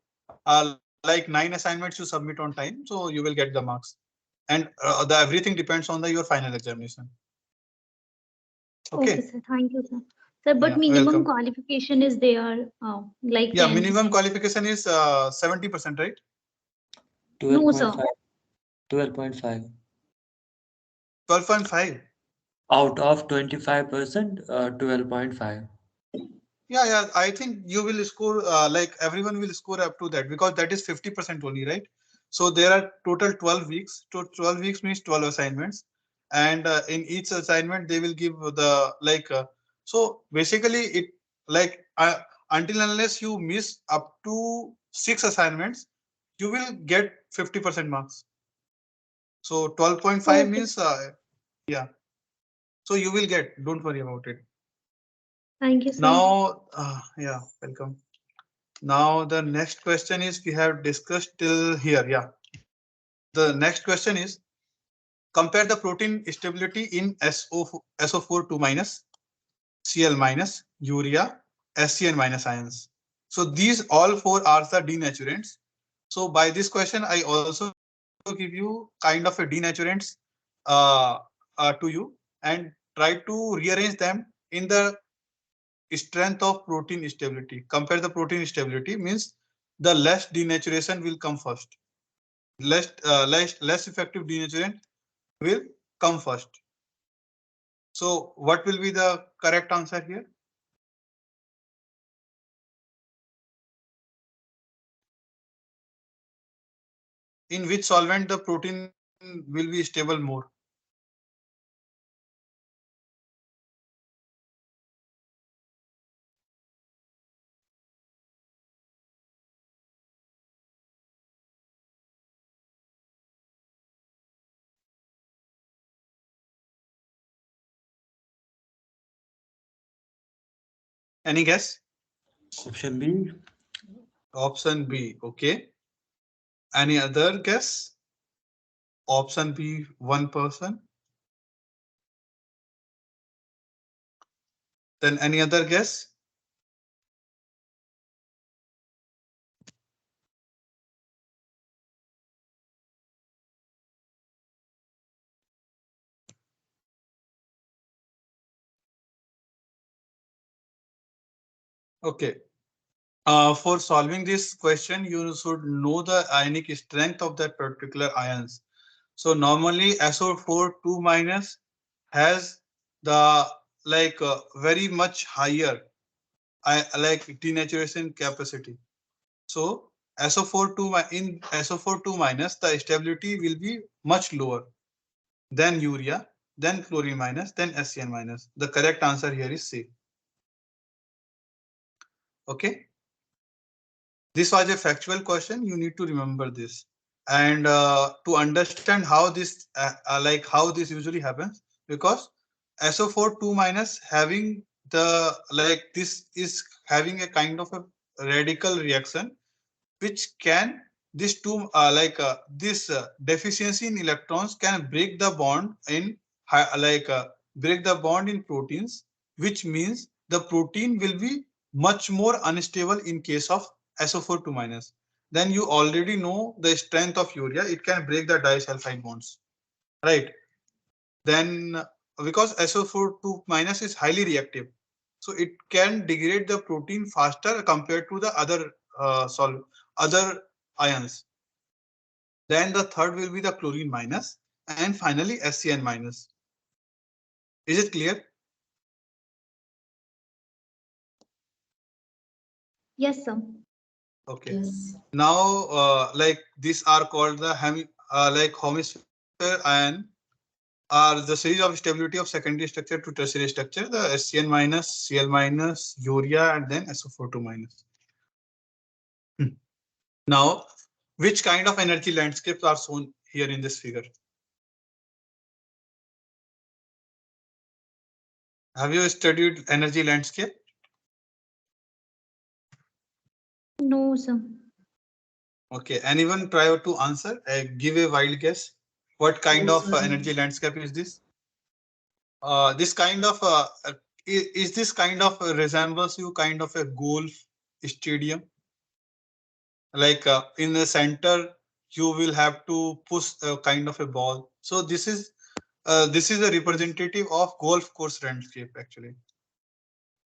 like 9 assignments you submit on time, so you will get the marks. And the everything depends on the your final examination. Okay, Okay. sir. Thank you, sir. Sir, but Yeah, minimum welcome. qualification is there, like Yeah, 10%. minimum qualification is 70%, right? No, sir. 12.5. 12.5. Out of 25%, 12.5. Yeah, I think you will score like everyone will score up to that because that is 50% only, right? So there are total 12 weeks. So 12 weeks means 12 assignments, and in each assignment they will give the so basically it like until unless you miss up to 6 assignments, you will get 50% marks. So 12.5 Okay. means yeah. So you will get. Don't worry about it. Thank you, sir. Now, yeah, welcome. Now the next question is we have discussed till here. Yeah. The next question is compare the protein stability in SO4 2 minus, Cl minus, urea, SCN minus ions. So these all four are the denaturants. So by this question, I also give you kind of a denaturants uh, to you and try to rearrange them in the strength of protein stability. Compare the protein stability means the less denaturation will come first. Less effective denaturant will come first. So what will be the correct answer here? In which solvent the protein will be stable more? Any guess? Option B. Option B. Okay. Any other guess? Option B, one person. Then any other guess? Okay. For solving this question, you should know the ionic strength of that particular ions. So normally SO4 2 minus has the very much higher like denaturation capacity. So SO4 2 in SO4 2 minus the stability will be much lower than urea, then chlorine minus, then SCN minus. The correct answer here is C. Okay. This was a factual question. You need to remember this. And to understand how this how this usually happens, because SO4 2 minus having the this is having a kind of a radical reaction which can this two this deficiency in electrons can break the bond in break the bond in proteins which means the protein will be much more unstable in case of SO4 2-. Then you already know the strength of urea. It can break the disulfide bonds, right? Then because SO4 2- is highly reactive, so it can degrade the protein faster compared to the other other ions. Then the third will be the chlorine minus, and finally SCN minus. Is it clear? Yes, sir. Okay. Yes. Now, like these are called the hemisphere ion are the series of stability of secondary structure to tertiary structure, the SCN minus, Cl minus, urea, and then SO4 2-. Now, which kind of energy landscapes are shown here in this figure? Have you studied energy landscape? No, sir. Okay, anyone try to answer? Give a wild guess. What kind No, of sir. energy landscape is this? This kind of is this kind of resembles you kind of a golf stadium? Like in the center, you will have to push a kind of a ball. So this is a representative of golf course landscape actually.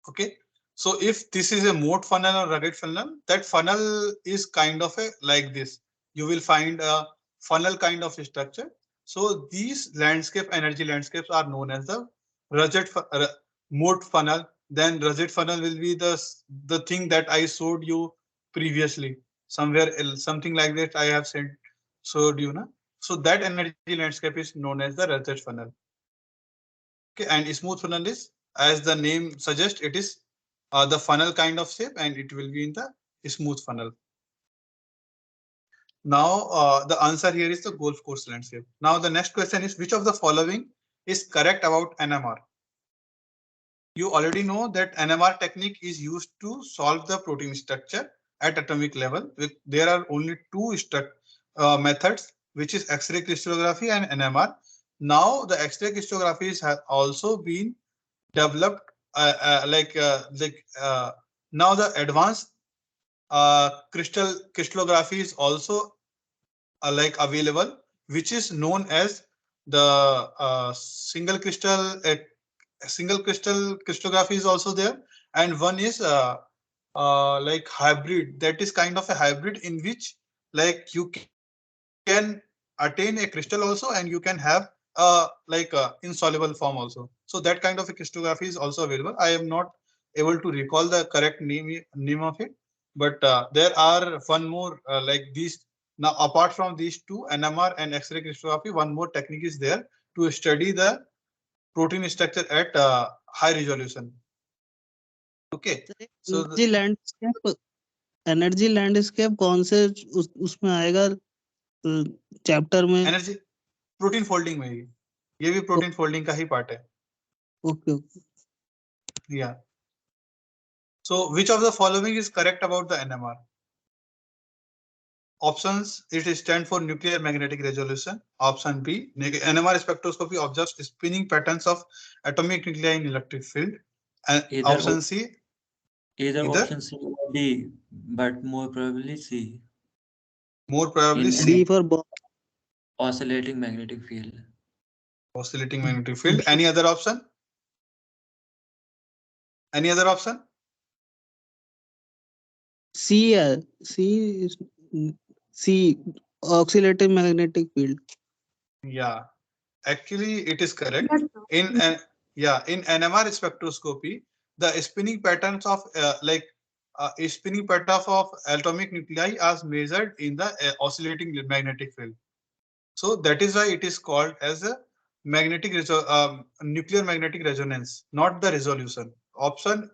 Okay. So if this is a mode funnel or rugged funnel, that funnel is kind of a like this. You will find a funnel kind of structure. So these energy landscapes are known as the rugged mode funnel. Then rugged funnel will be the thing that I showed you previously. Somewhere else, something like that I have showed you. Na? So that energy landscape is known as the rugged funnel. Okay, and smooth funnel is, as the name suggests, it is the funnel kind of shape, and it will be in the smooth funnel. Now, the answer here is the golf course landscape. Now, the next question is, which of the following is correct about NMR? You already know that NMR technique is used to solve the protein structure at atomic level. There are only two methods, which is X-ray crystallography and NMR. Now, the X-ray crystallography has also been developed now the advanced crystallography is also available, which is known as the single crystal crystallography is also there, and one is like hybrid, that is kind of a hybrid in which like you can attain a crystal also and you can have insoluble form also. So that kind of a crystallography is also available. I am not able to recall the correct name of it, but there are one more like these. Now, apart from these two, NMR and X-ray crystallography, one more technique is there to study the protein structure at high resolution. Okay, so energy landscape कौन से उसमें आएगा chapter में? Energy protein folding में ये भी protein folding का ही part है. Okay okay. Yeah. So which of the following is correct about the NMR? Options, it stands for nuclear magnetic resolution. Option B, NMR spectroscopy observes spinning patterns of atomic nuclei in electric field. And option C. Either option C or D, but more probably C. More probably C. D for Oscillating magnetic field. Oscillating magnetic field. Any other option? Any other option? C है. C oscillating magnetic field. Yeah, actually it is correct. Yes, In NMR spectroscopy, the spinning patterns of spinning pattern of atomic nuclei are measured in the oscillating magnetic field. So that is why it is called as a nuclear magnetic resonance, not the resolution. Option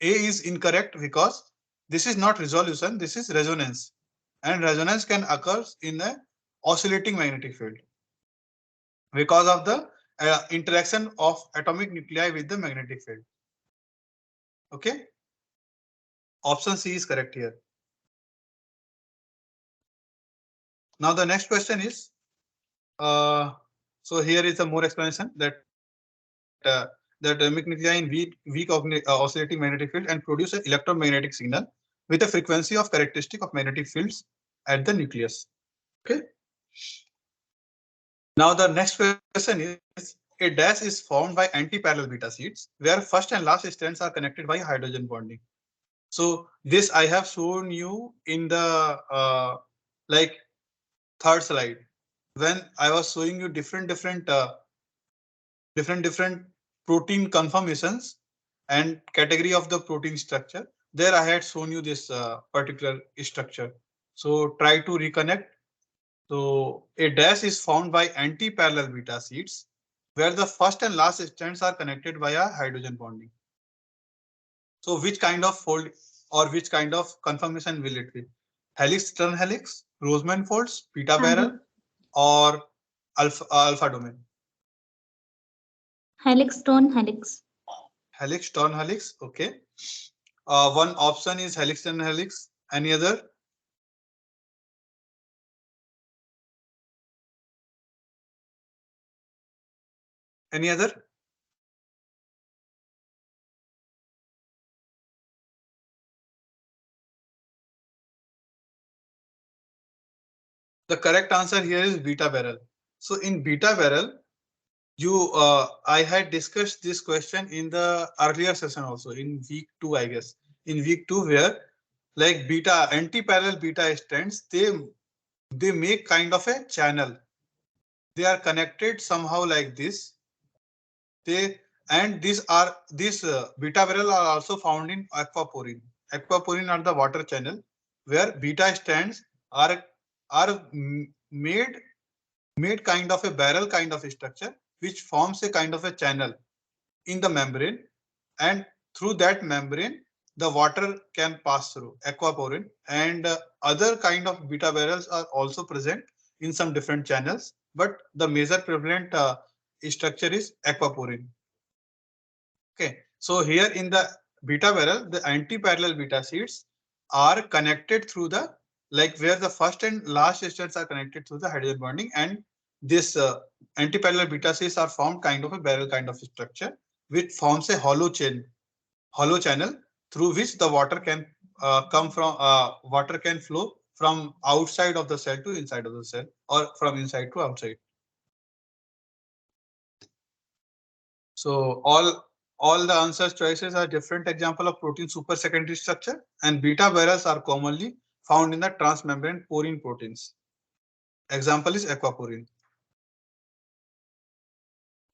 A is incorrect because this is not resolution, this is resonance, and resonance can occur in a oscillating magnetic field because of the interaction of atomic nuclei with the magnetic field. Okay, option C is correct here. Now the next question is, so here is a more explanation that the the atomic nuclei in weak oscillating magnetic field and produce an electromagnetic signal with a frequency of characteristic of magnetic fields at the nucleus. Okay. Now the next question is, a dash is formed by anti-parallel beta sheets where first and last strands are connected by hydrogen bonding. So this I have shown you in the like third slide when I was showing you different protein conformations and category of the protein structure. There I had shown you this particular structure. So try to reconnect. So a dash is formed by anti-parallel beta sheets where the first and last strands are connected via hydrogen bonding. So which kind of fold or which kind of conformation will it be? Helix, turn helix, Roseman folds, beta barrel, or alpha domain? Helix, turn helix. Helix, turn helix. Okay. One option is helix, turn helix. Any other? Any other? The correct answer here is beta barrel. So in beta barrel, I had discussed this question in the earlier session also in week 2, I guess. In week 2, where like beta anti-parallel beta strands, they make kind of a channel. They are connected somehow like this. These beta barrel are also found in aquaporine. Aquaporine are the water channel where beta strands are made kind of a barrel kind of a structure which forms a kind of a channel in the membrane, and through that membrane the water can pass through aquaporine, and other kind of beta barrels are also present in some different channels, but the major prevalent structure is aquaporine. Okay, so here in the beta barrel, the anti-parallel beta sheets are connected through the where the first and last strands are connected through the hydrogen bonding, and this anti-parallel beta sheets are formed kind of a barrel kind of structure which forms a hollow channel through which the water can water can flow from outside of the cell to inside of the cell, or from inside to outside. So all the answer choices are different example of protein supersecondary structure, and beta barrels are commonly found in the transmembrane porine proteins. Example is aquaporine.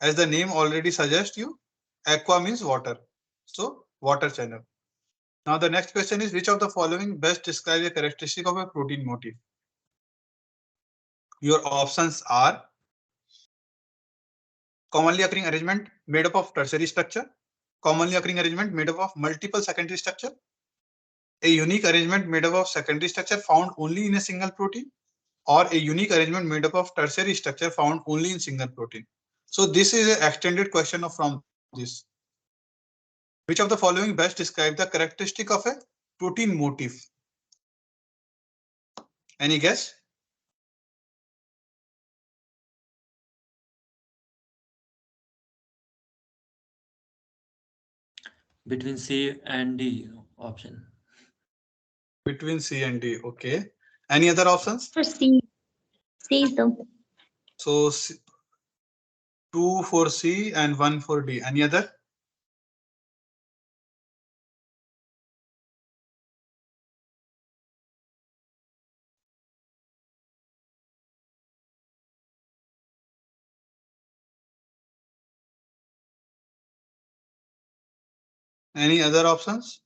As the name already suggests you, aqua means water. So water channel. Now the next question is, which of the following best describe a characteristic of a protein motif? Your options are commonly occurring arrangement made up of tertiary structure, commonly occurring arrangement made up of multiple secondary structure, a unique arrangement made up of secondary structure found only in a single protein, or a unique arrangement made up of tertiary structure found only in single protein. So this is an extended question from this. Which of the following best describe the characteristic of a protein motif? Any guess? Between C and D option. Between C and D. Okay. Any other options? For C. C is the. So 2 for C and 1 for D. Any other? Any other options?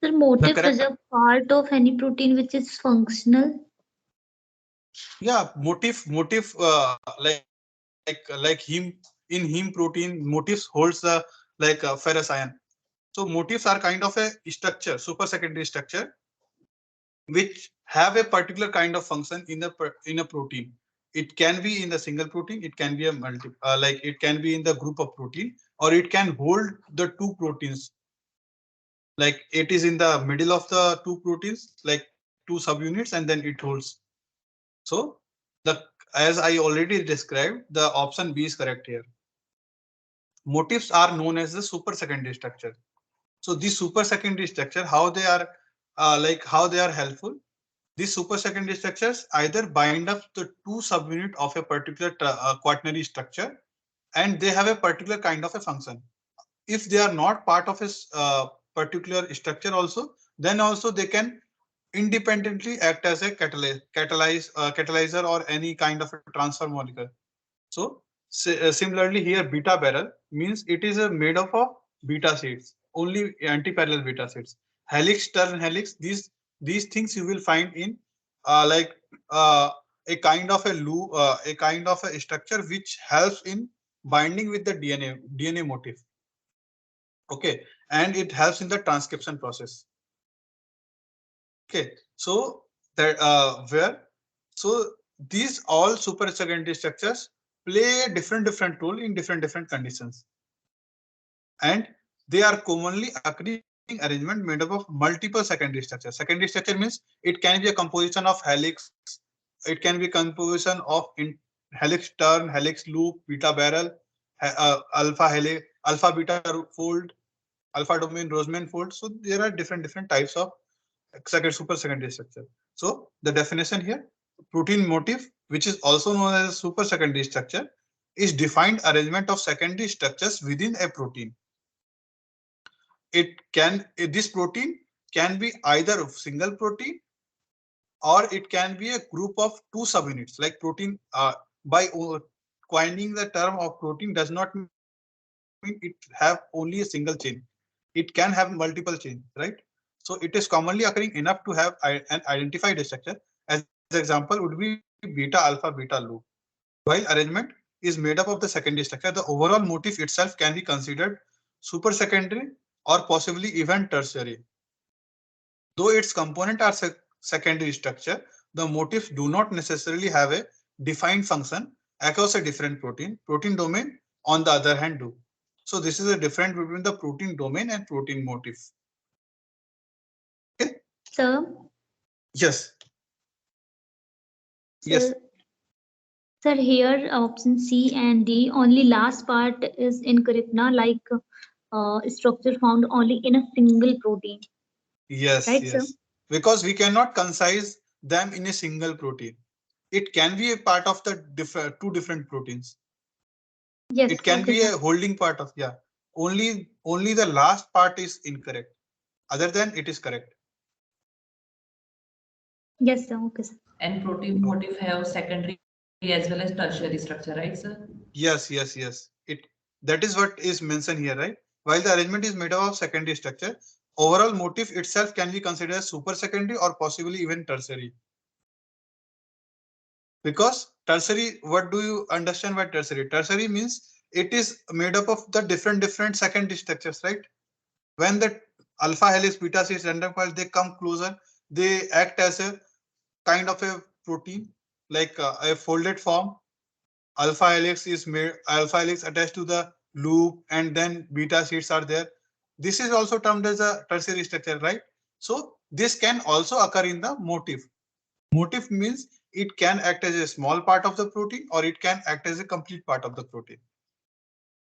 The motif correct- is a part of any protein which is functional. Yeah, motif like heme, in heme protein, motifs holds the ferrous ion. So motifs are kind of a structure, supersecondary structure, which have a particular kind of function in a protein. It can be in the single protein, it can be a it can be in the group of protein, or it can hold the two proteins. Like it is in the middle of the two proteins, like two subunits, and then it holds. So as I already described, the option B is correct here. Motifs are known as the super secondary structure. So these super secondary structure, how they are how they are helpful. These super secondary structures either bind up the two subunit of a particular quaternary structure, and they have a particular kind of a function. If they are not part of a particular structure also, then also they can independently act as a catalyzer or any kind of a transfer molecule. So similarly here, beta barrel means it is made up of beta sheets, only anti-parallel beta sheets. Helix, turn helix, these things you will find in like a kind of a loop, a kind of a structure which helps in binding with the DNA motif. Okay, and it helps in the transcription process. Okay, so that these all super secondary structures play a different role in different conditions, and they are commonly occurring arrangement made up of multiple secondary structures. Secondary structure means it can be a composition of helix, it can be composition of helix turn, helix loop, beta barrel, alpha helix, alpha beta fold, alpha domain, Roseman fold. So there are different types of super secondary structure. So the definition here, protein motif, which is also known as a super secondary structure, is defined arrangement of secondary structures within a protein. This protein can be either a single protein or it can be a group of two subunits like protein. By coining the term of protein does not mean it have only a single chain. It can have multiple chains, right? So it is commonly occurring enough to have an identified structure. As example would be beta alpha beta loop. While arrangement is made up of the secondary structure, the overall motif itself can be considered super secondary or possibly even tertiary. Though its components are secondary structure, the motifs do not necessarily have a defined function across a different protein domain on the other hand do. So this is a difference between the protein domain and protein motif. Okay. Sir? Yes. Yes. Sir, here option C and D, only last part is incorrect now, like structure found only in a single protein. Yes, right, yes. Sir? Because we cannot concise them in a single protein. It can be a part of the two different proteins. Yes. It can be a holding part of, yeah. Only the last part is incorrect. Other than it is correct. Yes, sir. Okay, sir. And protein motif have secondary as well as tertiary structure, right, sir? Yes. That is what is mentioned here, right? While the arrangement is made up of secondary structure, overall motif itself can be considered as super secondary or possibly even tertiary. Because tertiary, what do you understand by tertiary? Tertiary means it is made up of the different secondary structures, right? When the alpha helix, beta sheets, random coils, they come closer, they act as a kind of a protein, like a folded form. Alpha helix is made, alpha helix attached to the loop, and then beta sheets are there. This is also termed as a tertiary structure, right? So this can also occur in the motif. Motif means it can act as a small part of the protein or it can act as a complete part of the protein.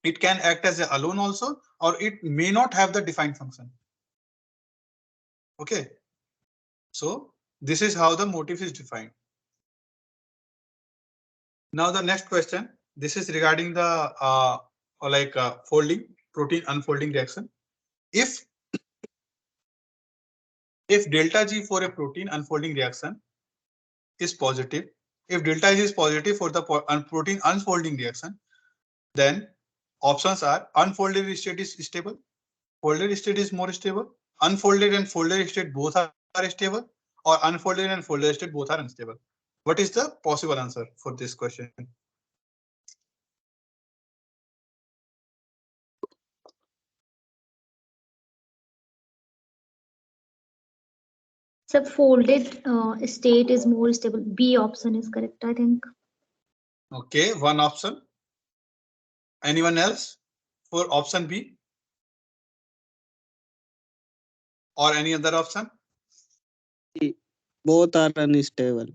It can act as a alone also, or it may not have the defined function. Okay. So this is how the motif is defined. Now the next question, this is regarding the folding, protein unfolding reaction. If delta G for a protein unfolding reaction is positive, if delta G is positive for the protein unfolding reaction, then options are unfolded state is stable, folded state is more stable, unfolded and folded state both are stable, or unfolded and folded state both are unstable. What is the possible answer for this question? So folded state is more stable. B option is correct, I think. Okay, one option. Anyone else for option B? Or any other option? Both are unstable.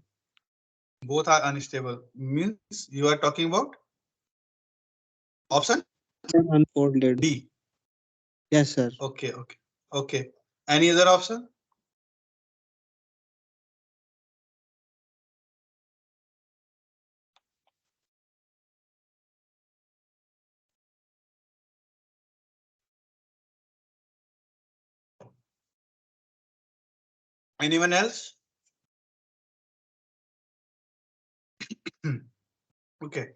Both are unstable. Means you are talking about option Unfolded. D. Yes, sir. Okay, okay, okay. Any other option? Anyone else? Okay,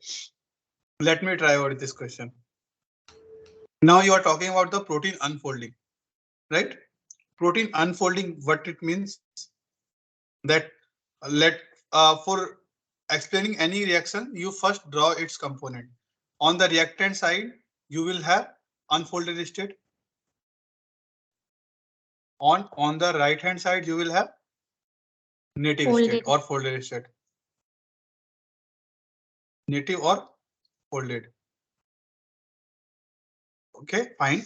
let me try out this question. Now you are talking about the protein unfolding, right? Protein unfolding, what it means that for explaining any reaction, you first draw its component. On the reactant side, you will have unfolded state. On the right hand side, you will have native Folded. state or folded state. Native or folded. Okay, fine.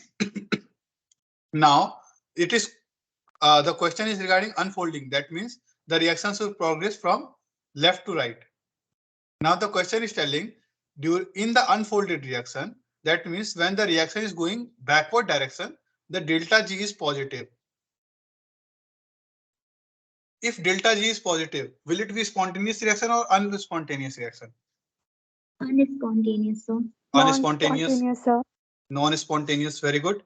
Now it is the question is regarding unfolding. That means the reactions will progress from left to right. Now the question is telling in the unfolded reaction, that means when the reaction is going backward direction, the delta G is positive. If delta G is positive, will it be spontaneous reaction or unspontaneous reaction? Unspontaneous, sir. Unspontaneous, Non-spontaneous, sir. non-spontaneous. Very good.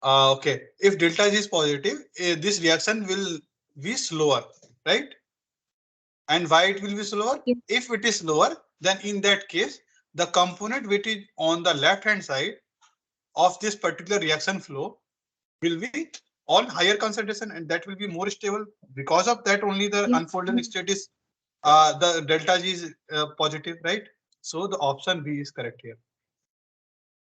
Okay. If delta G is positive, this reaction will be slower, right? And why it will be slower? Yes. If it is slower, then in that case, the component which is on the left hand side of this particular reaction flow will be on higher concentration, and that will be more stable. Because of that, only the Yes. unfolded state is the delta G is positive, right? So the option B is correct here.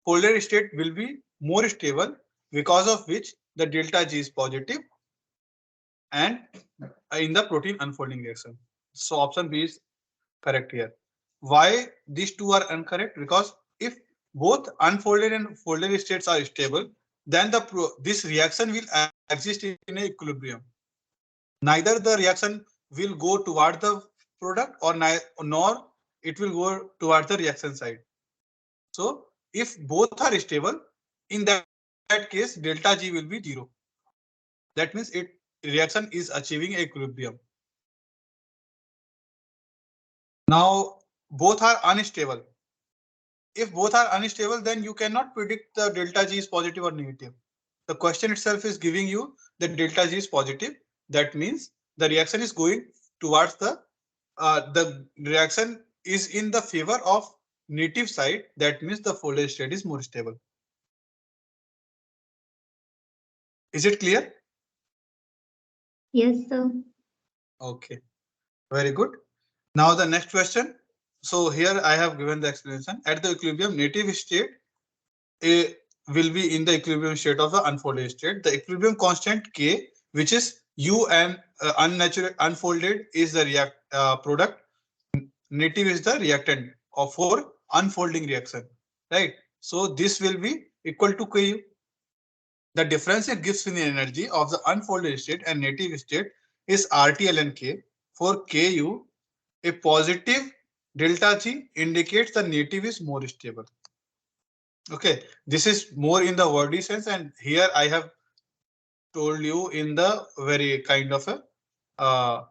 Folded state will be more stable, because of which the delta G is positive and in the protein unfolding reaction. So option B is correct here. Why these two are incorrect? Because if both unfolded and folded states are stable, then this reaction will exist in a equilibrium. Neither the reaction will go toward the product nor it will go toward the reaction side. So if both are stable, in that case delta G will be 0. That means reaction is achieving equilibrium. Now both are unstable. If both are unstable, then you cannot predict the delta G is positive or negative. The question itself is giving you the delta G is positive. That means the reaction is going towards the reaction is in the favor of native side. That means the folded state is more stable. Is it clear? Yes, sir. Okay, very good. Now the next question. So here I have given the explanation. At the equilibrium, native state will be in the equilibrium state of the unfolded state. The equilibrium constant K, which is U and unfolded is the product. Native is the reactant for unfolding reaction, right? So this will be equal to Ku. The difference in Gibbs energy of the unfolded state and native state is RTLN K. For Ku, a positive delta G indicates the native is more stable. Okay, this is more in the wordy sense, and here I have told you in the very kind of a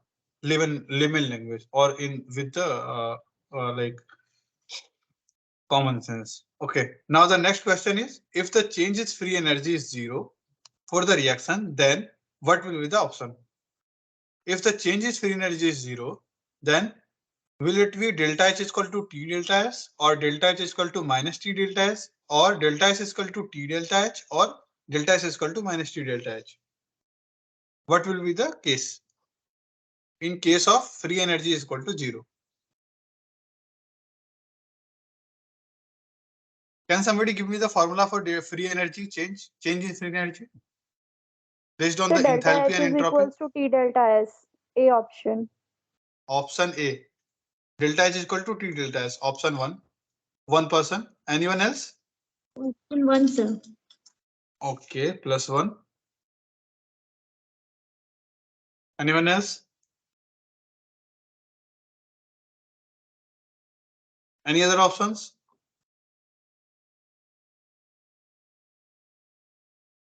layman language, or in with the like common sense. Okay, now the next question is, if the change is free energy is 0 for the reaction, then what will be the option? If the change is free energy is 0, then will it be delta H is equal to T delta S, or delta H is equal to minus T delta S, or delta S is equal to T delta H, or delta S is equal to minus T delta H? What will be the case in case of free energy is equal to 0? Can somebody give me the formula for free energy change in free energy based on So the delta enthalpy H and is entropy? equals to T delta S. A option. Option A, delta H is equal to T delta S. Option 1. One person. Anyone else? Option 1, sir. Okay, plus 1. Anyone else? Any other options?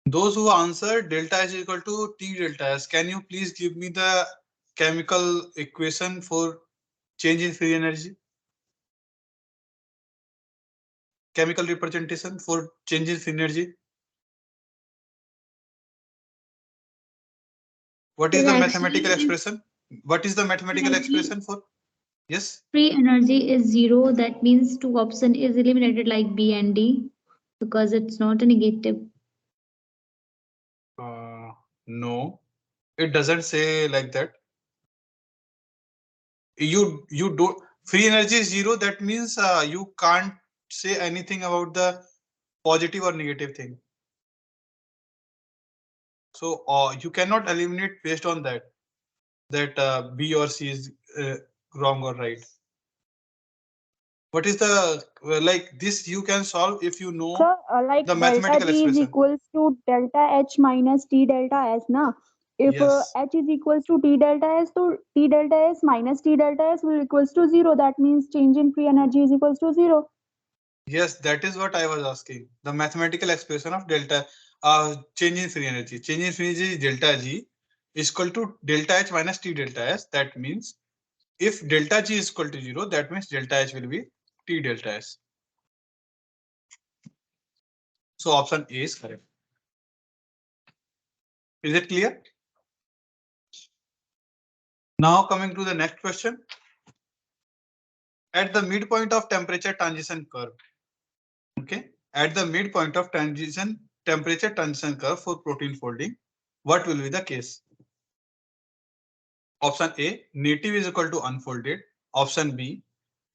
Those who answered delta H is equal to T delta S, can you please give me the chemical equation for change in free energy? Chemical representation for change in free energy. What is the mathematical expression? What is the mathematical expression for? Yes. Free energy is 0. That means 2 option is eliminated like B and D because it's not a negative. No, it doesn't say like that. You don't, free energy is 0. That means you can't say anything about the positive or negative thing. So you cannot eliminate based on that B or C is wrong or right. What is the like this you can solve if you know So, like the delta mathematical G is expression. equals to delta H minus T delta S, na? If Yes. H is equals to T delta S, so T delta S minus T delta S will equals to 0. That means change in free energy is equals to 0. Yes, that is what I was asking. The mathematical expression of delta change in free energy. Change in free energy is delta G is equal to delta H minus T delta S. That means if delta G is equal to 0, that means delta H will be T delta S. So option A is correct. Is it clear? Now coming to the next question. At the midpoint of temperature transition curve. Okay. At the midpoint of temperature transition curve for protein folding, what will be the case? Option A, native is equal to unfolded. Option B,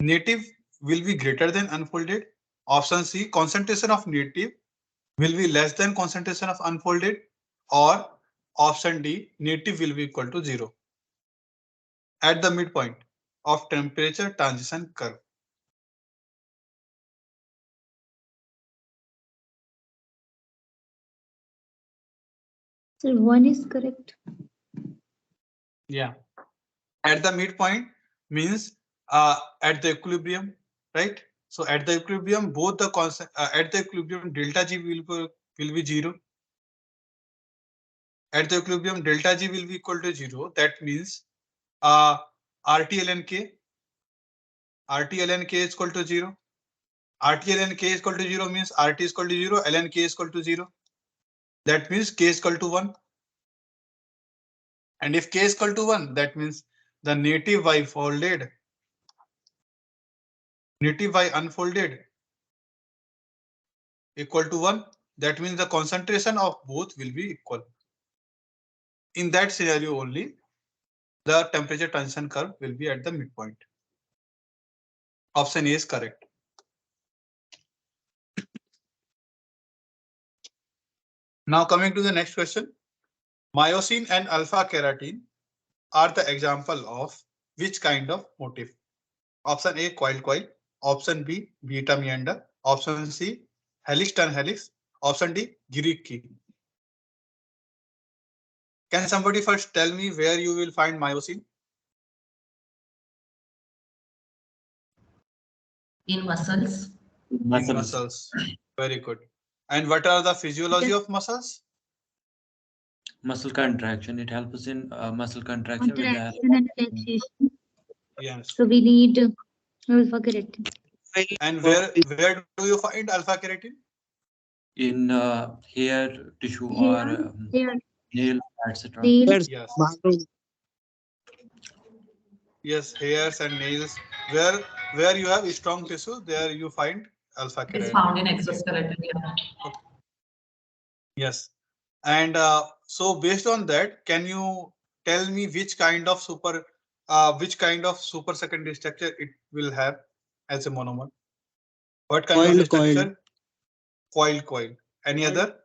native will be greater than unfolded. Option C, concentration of native will be less than concentration of unfolded. Or option D, native will be equal to 0. At the midpoint of temperature transition curve. So 1 is correct. Yeah. At the midpoint means at the equilibrium, right? So at the equilibrium, both the constant at the equilibrium delta G will be 0. At the equilibrium delta G will be equal to 0. That means RT ln K is equal to 0. RT ln K is equal to 0 means RT is equal to 0, ln K is equal to 0. That means K is equal to 1. And if K is equal to 1, that means the native Y folded, native Y unfolded equal to 1. That means the concentration of both will be equal. In that scenario only, the temperature transition curve will be at the midpoint. Option A is correct. Now coming to the next question. Myosin and alpha keratin are the example of which kind of motif? Option A, coil. Option B, beta meander. Option C, helix turn helix. Option D, Greek key. Can somebody first tell me where you will find myosin? In muscles. Muscles. Very good. And what are the physiology of muscles? Muscle contraction. It helps in muscle contraction with the Contraction and relaxation. Yes. So we need alpha keratin. And where do you find alpha keratin? in hair tissue Hair, or hair, nail, etc. nails. Yes. Yes, hairs and nails. Where you have strong tissue, there you find alpha It is keratin. found in exoskeleton. Yeah. Yes. And so based on that, can you tell me which kind of super secondary structure it will have as a monomer? What kind of structure? Coil. Any other?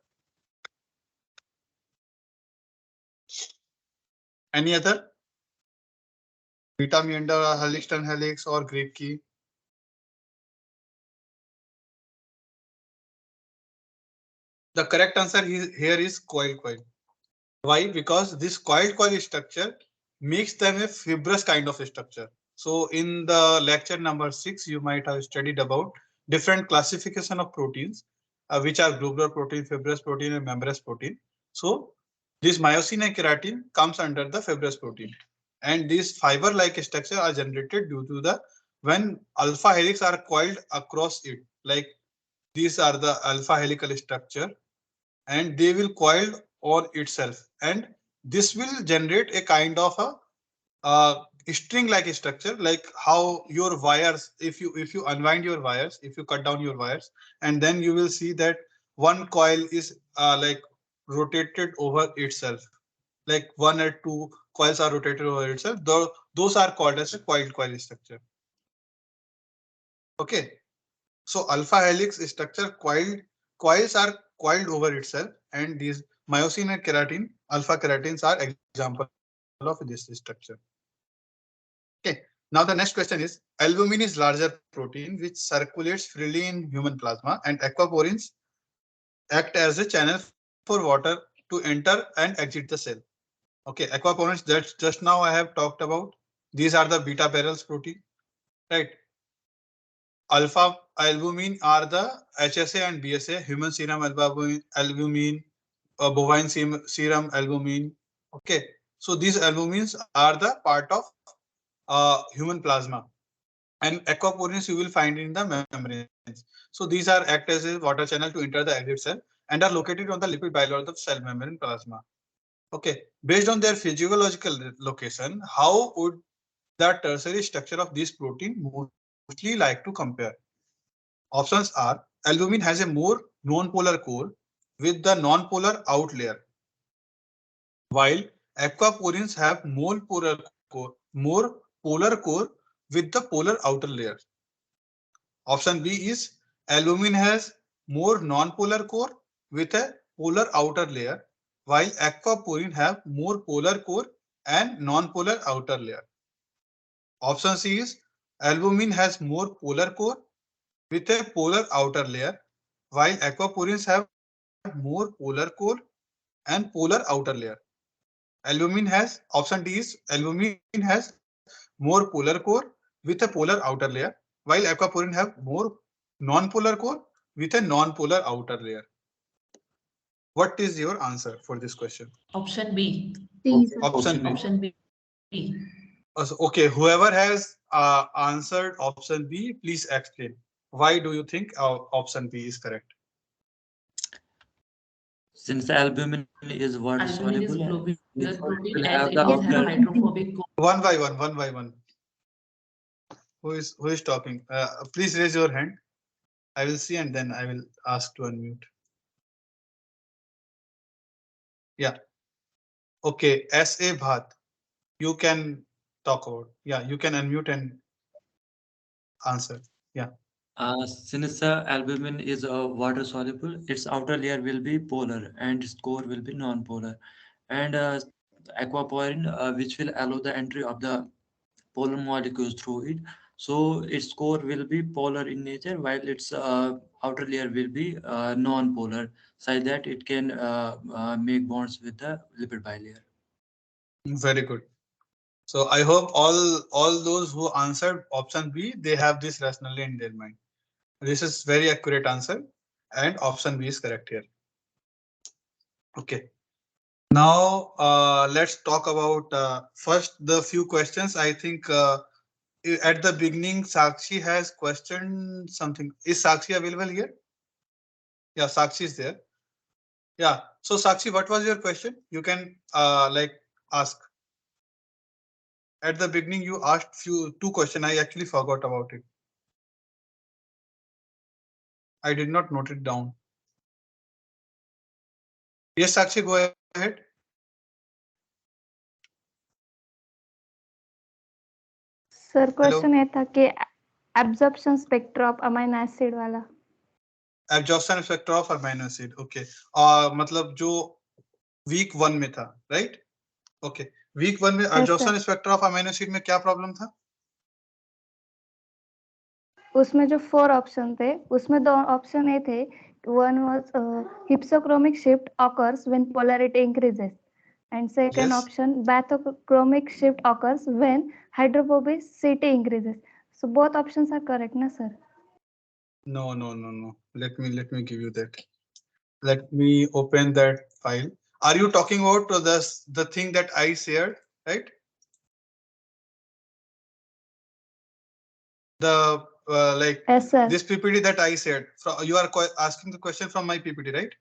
Any other? Beta meander, helix turn helix, or Greek key? The correct answer here is coil. Why? Because this coil structure makes them a fibrous kind of structure. So in the lecture number 6, you might have studied about different classification of proteins, which are globular protein, fibrous protein, and membranous protein. So this myosin and keratin comes under the fibrous protein, and these fiber-like structure are generated due to the when alpha helix are coiled across it. Like these are the alpha helical structure, and they will coil on itself, and this will generate a kind of a string-like structure, like how your wires, if you unwind your wires, if you cut down your wires, and then you will see that one coil is like rotated over itself, like one or two coils are rotated over itself. Those are called as a coil structure. Okay, so alpha helix structure coils are coiled over itself, and these myosin and keratin, alpha keratins are example of this structure. Okay, now the next question is, albumin is larger protein which circulates freely in human plasma, and aquaporins act as a channel for water to enter and exit the cell. Okay, aquaporins that just now I have talked about, these are the beta barrels protein, right? Alpha albumin are the HSA and BSA, human serum albumin, bovine serum albumin. Okay, so these albumins are the part of human plasma, and aquaporins you will find in the membranes. So these are act as a water channel to enter the exit cell and are located on the lipid bilayer of the cell membrane plasma. Okay, based on their physiological location, how would the tertiary structure of this protein mostly like to compare? Options are: albumin has a more non-polar core with the non-polar out layer, while aquaporins have more polar core with the polar outer layer. Option B is albumin has more non-polar core with a polar outer layer, while aquaporin have more polar core and non-polar outer layer. Option C is albumin has more polar core with a polar outer layer, while aquaporins have more polar core and polar outer layer. Albumin has option D is albumin has more polar core with a polar outer layer, while aquaporin have more non-polar core with a non-polar outer layer. What is your answer for this question? Option B. Option B. Option B. Okay, whoever has answered option B, please explain. Why do you think option B is correct? Since albumin is water Albumin is soluble, globular protein will and have it the is outer. have hydrophobic core. One by one. Who is talking? Please raise your hand. I will see and then I will ask to unmute. Yeah. Okay. S.A. Bhatt, you can talk about. Yeah, you can unmute and answer. Yeah. Since albumin is water soluble, its outer layer will be polar and its core will be non-polar. And aquaporin, which will allow the entry of the polar molecules through it. So its core will be polar in nature, while its outer layer will be non-polar, so that it can make bonds with the lipid bilayer. Very good. So I hope all those who answered option B, they have this rationally in their mind. This is very accurate answer, and option B is correct here. Okay. Now let's talk about first the few questions. I think at the beginning Sakshi has questioned something. Is Sakshi available here? Yeah, Sakshi is there. Yeah. So Sakshi, what was your question? You can like ask. At the beginning you asked two questions. I actually forgot about it. I did not note it down. Yes, Sakshi, go ahead. Sir question ये था कि absorption spectra of amino acid वाला. Absorption spectra of amino acid. Okay. मतलब जो week 1 में था, right? Okay. Week 1 में absorption spectra of amino acid में क्या प्रॉब्लम था? उसमें जो 4 ऑप्शन थे, उसमें 2 ऑप्शन ये थे. One was hypsochromic shift occurs when polarity increases, And second Yes. option, bathochromic shift occurs when hydrophobicity increases. So both options are correct, na sir? No. Let me give you that. Let me open that file. Are you talking about the thing that I shared, right? The like Yes, sir. this PPT that I shared. You are asking the question from my PPT, right?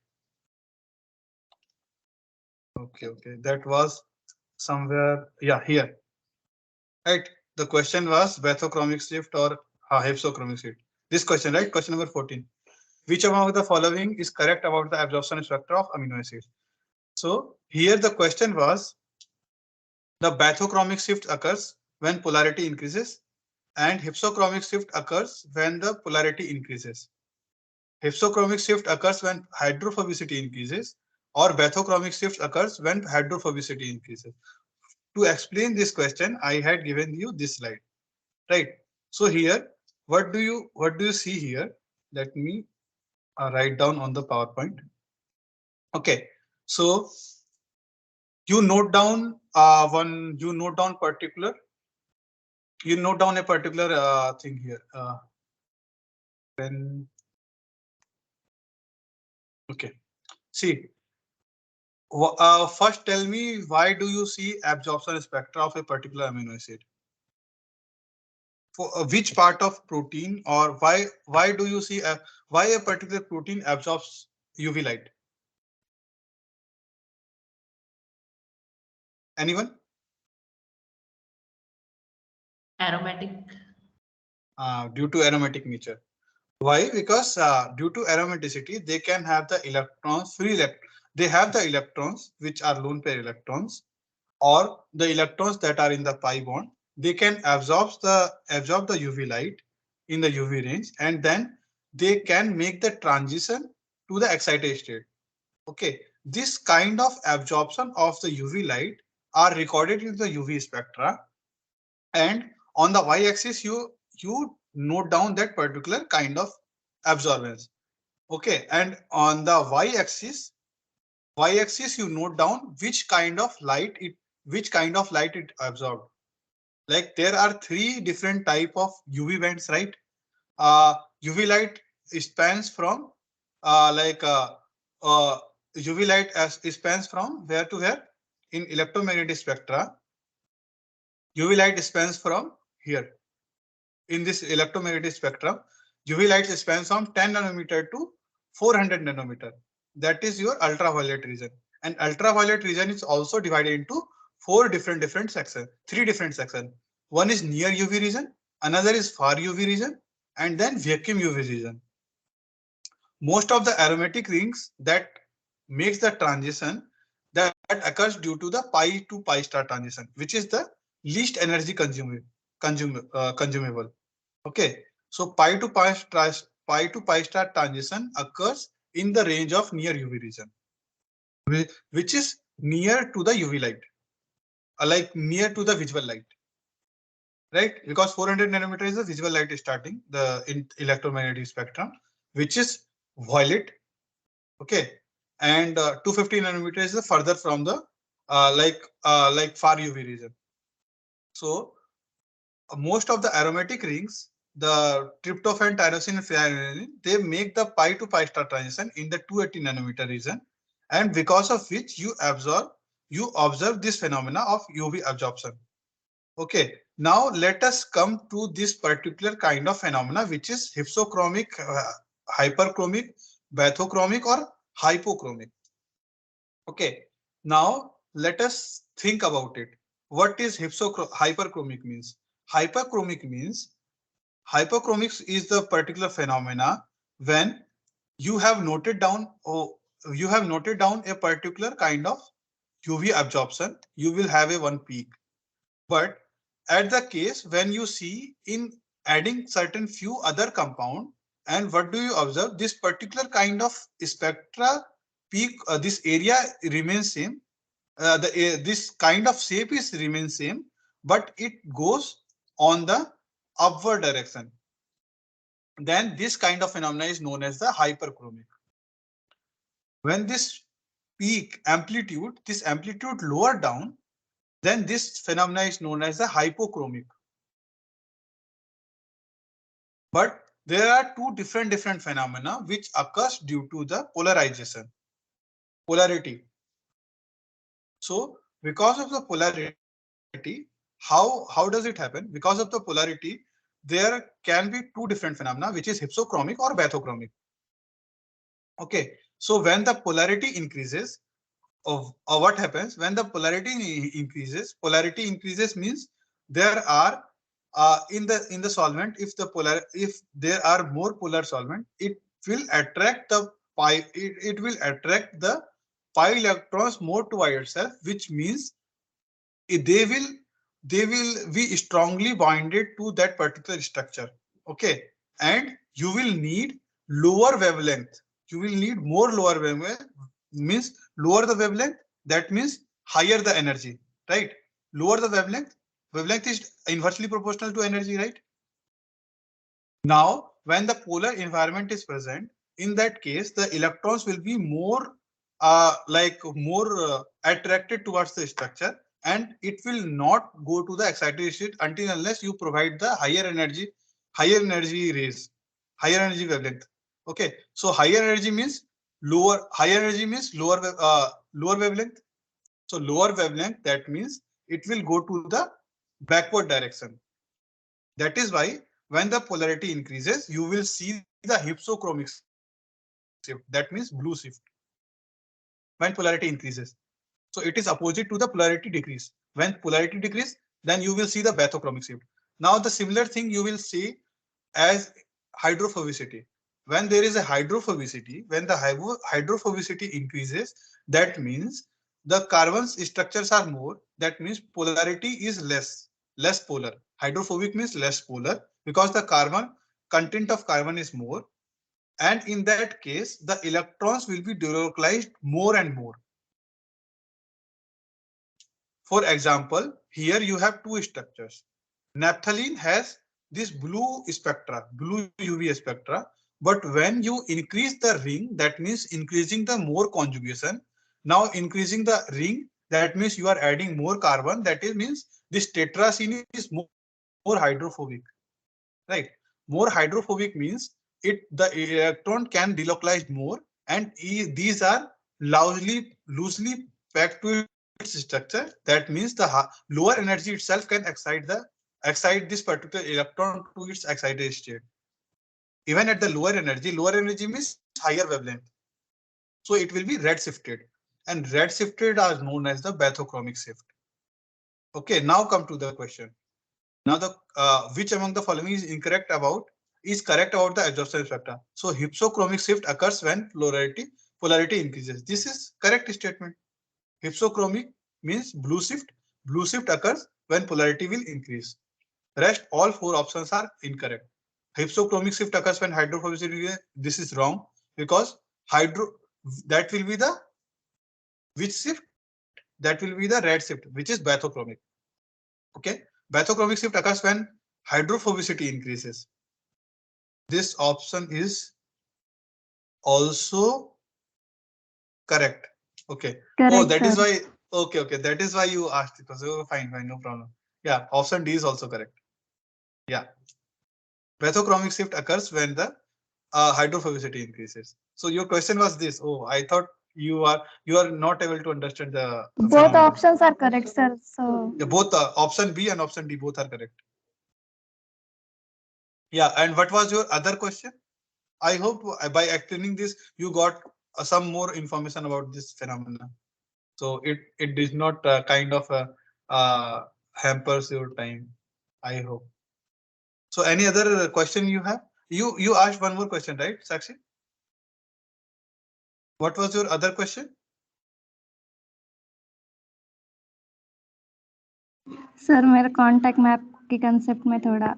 Okay. That was somewhere, yeah, here. Right. The question was bathochromic shift or hypsochromic shift. This question, right? Question number 14. Which among the following is correct about the absorption spectra of amino acids? So here the question was the bathochromic shift occurs when polarity increases and hypsochromic shift occurs when the polarity increases. Hypsochromic shift occurs when hydrophobicity increases or bathochromic shift occurs when hydrophobicity increases. To explain this question, I had given you this slide, right? So here, what do you see here? Let me write down on the PowerPoint. Okay, so you note down you note down a particular thing here. Then okay, see. First, tell me why do you see absorption spectra of a particular amino acid? For which part of protein, or why do you see why a particular protein absorbs UV light? Anyone? Aromatic. Due to aromatic nature. Why? Because due to aromaticity, they can have the electrons, they have the electrons which are lone pair electrons, or the electrons that are in the pi bond. They can absorb the UV light in the UV range, and then they can make the transition to the excited state. Okay, this kind of absorption of the UV light are recorded in the UV spectra, and on the y-axis you note down that particular kind of absorbance. Okay, and on the y-axis you note down which kind of light it absorbed. Like there are three different type of UV bands, right? UV light spans from like UV light spans from where to where in electromagnetic spectra. UV light spans from here in this electromagnetic spectrum. UV light spans from 10 nanometer to 400 nanometer. That is your ultraviolet region. And ultraviolet region is also divided into three different sections. One is near UV region, another is far UV region, and then vacuum UV region. Most of the aromatic rings that makes the transition that occurs due to the pi to pi star transition, which is the least energy consumable. Okay, so pi to pi star transition occurs in the range of near UV region, which is near to the UV light, like near to the visual light, right? Because 400 nanometer is the visual light starting the electromagnetic spectrum, which is violet. Okay, and 250 nanometer is the further from the like far UV region. So most of the aromatic rings, the tryptophan, tyrosine, and phenylalanine, they make the pi to pi star transition in the 280 nanometer region, and because of which you observe this phenomena of UV absorption. Okay, now let us come to this particular kind of phenomena, which is hypsochromic, hyperchromic, bathochromic, or hypochromic. Okay, now let us think about it. What is hyperchromic means? Hyperchromic means hyperchromics is the particular phenomena when you have noted down a particular kind of UV absorption. You will have a one peak, but at the case when you see in adding certain few other compound, and what do you observe? This particular kind of spectra peak, this area remains same, this kind of shape is remains same, but it goes on the upward direction. Then this kind of phenomena is known as the hyperchromic. When this peak amplitude, this amplitude lower down, then this phenomena is known as the hypochromic. But there are two different phenomena which occurs due to the polarization, polarity. So because of the polarity, how does it happen? Because of the polarity, there can be two different phenomena, which is hypsochromic or bathochromic. Okay, so when the polarity increases, what happens when the polarity increases? Polarity increases means there are in the solvent, if there are more polar solvent, it will attract the pi. It will attract the pi electrons more to itself, which means they will be strongly bonded to that particular structure. Okay, and you will need lower wavelength. You will need more lower wavelength, means lower the wavelength, that means higher the energy, right? Lower the wavelength is inversely proportional to energy, right? Now when the polar environment is present, in that case the electrons will be more attracted towards the structure, and it will not go to the excited state until unless you provide the higher energy rays, higher energy wavelength. Okay, so higher energy means lower wavelength. So lower wavelength, that means it will go to the backward direction. That is why when the polarity increases, you will see the hypsochromic shift, that means blue shift, when polarity increases. So it is opposite to the polarity decrease. When polarity decrease, then you will see the bathochromic shift. Now the similar thing you will see as hydrophobicity. When there is a hydrophobicity, when the hydrophobicity increases, that means the carbon's structures are more. That means polarity is less polar. Hydrophobic means less polar because the carbon content of carbon is more. And in that case, the electrons will be delocalized more and more. For example, here you have two structures. Naphthalene has this blue spectra, blue UV spectra, but when you increase the ring, that means increasing the more conjugation. Now increasing the ring, that means you are adding more carbon. That is means this tetracene is more hydrophobic, right? More hydrophobic means the electron can delocalize more, and these are loosely packed to its structure. That means the lower energy itself can excite this particular electron to its excited state. Even at the lower energy means higher wavelength. So it will be red shifted, and red shifted are known as the bathochromic shift. Okay, now come to the question. Now the which among the following is correct about the absorption spectra? So hypsochromic shift occurs when polarity increases. This is correct statement. Hypsochromic means blue shift. Blue shift occurs when polarity will increase. Rest all four options are incorrect. Hypsochromic shift occurs when hydrophobicity. This is wrong because that will be the which shift? That will be the red shift, which is bathochromic. Okay, bathochromic shift occurs when hydrophobicity increases. This option is also correct. Okay. Correct, Oh, that is sir. why. Okay. That is why you asked it. So fine, no problem. Yeah, option D is also correct. Yeah. Bathochromic shift occurs when the hydrophobicity increases. So your question was this. Oh, I thought you are not able to understand the Both phenomenon. options are correct, sir. So Yeah, both option B and option D both are correct. Yeah, and what was your other question? I hope by explaining this, you got some more information about this phenomena. So it did not kind of hampers your time. I hope. So any other question you have? You asked one more question, right, Sakshi? What was your other question? Sir मेरा contact map के concept में थोड़ा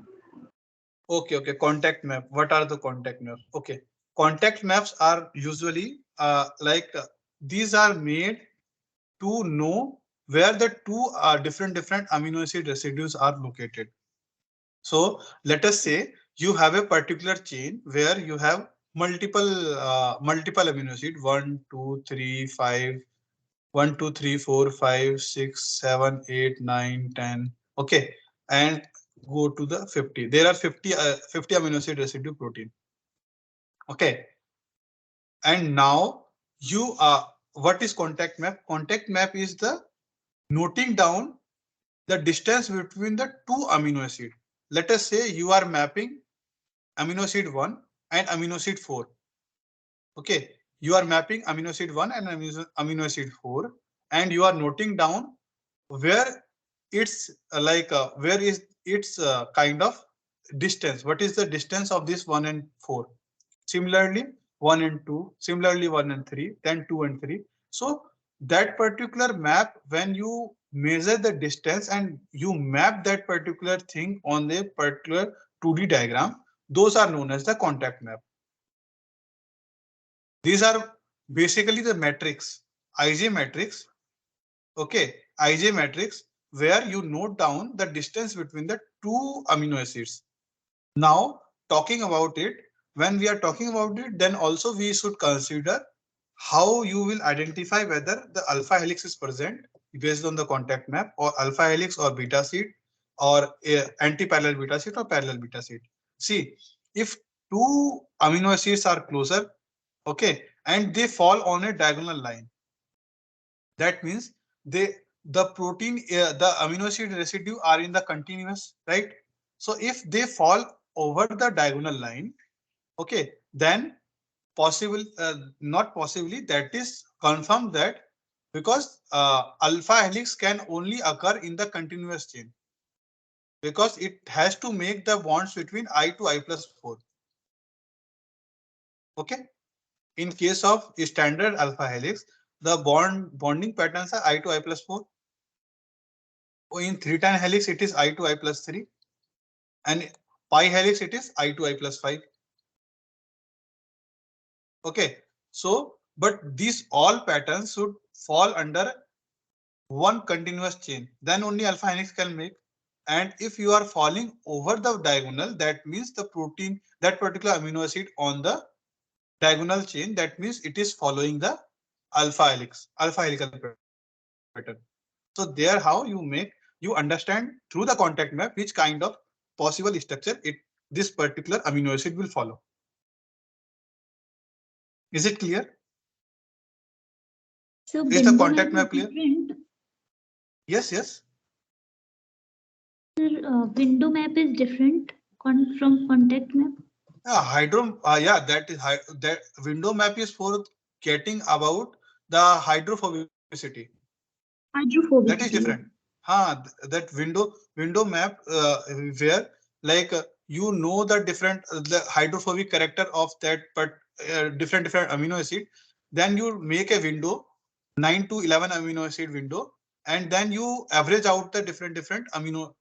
Okay. Contact map. What are the contact maps? Okay. Contact maps are usually these are made to know where the two different amino acid residues are located. So let us say you have a particular chain where you have multiple amino acid 1, 2, 3, 5, 1, 2, 3, 4, 5, 6, 7, 8, 9, 10. Okay, and go to the 50. There are 50 amino acid residue protein. Okay, and now you are, what is contact map? Contact map is the noting down the distance between the two amino acid. Let us say you are mapping amino acid 1 and amino acid 4. Okay, you are mapping amino acid 1 and amino acid 4, and you are noting down where it's where is its kind of distance. What is the distance of this 1 and 4? Similarly, 1 and 2, similarly 1 and 3, then 2 and 3. So that particular map, when you measure the distance and you map that particular thing on the particular 2D diagram, those are known as the contact map. These are basically the matrix, ij matrix. Okay, ij matrix, where you note down the distance between the two amino acids. Now, talking about it, when we are talking about it, then also we should consider how you will identify whether the alpha helix is present based on the contact map, or alpha helix or beta sheet, or anti-parallel beta sheet or parallel beta sheet. See, if two amino acids are closer, okay, and they fall on a diagonal line, that means the protein, the amino acid residue are in the continuous, right? So if they fall over the diagonal line, okay, then possible, not possibly, that is confirmed that, because alpha helix can only occur in the continuous chain, because it has to make the bonds between I to I plus 4. Okay, in case of standard alpha helix, the bonding patterns are I to I plus 4. In 3' helix, it is I to I plus 3, and pi helix, it is I to I plus 5. Okay, so but these all patterns should fall under one continuous chain, then only alpha helix can make. And if you are falling over the diagonal, that means the protein, that particular amino acid on the diagonal chain, that means it is following the alpha helical pattern. So there, how you understand through the contact map which kind of possible structure this particular amino acid will follow. Is it clear? So Is the window contact map map clear? is different. Yes, yes. Window map is different from contact map. That is that window map is for getting about the hydrophobicity. Hydrophobic. That is different. That window map, where you know the different the hydrophobic character of that, but different amino acid. Then you make a window, 9 to 11 amino acid window, and then you average out the different amino,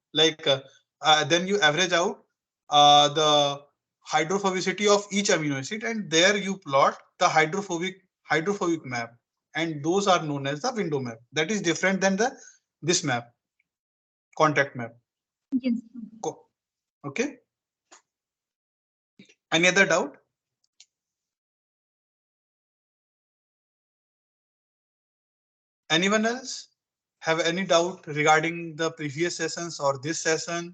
then you average out the hydrophobicity of each amino acid, and there you plot the hydrophobic map, and those are known as the window map. That is different than the this map, contact map. Yes. Okay, any other doubt? Anyone else have any doubt regarding the previous sessions or this session,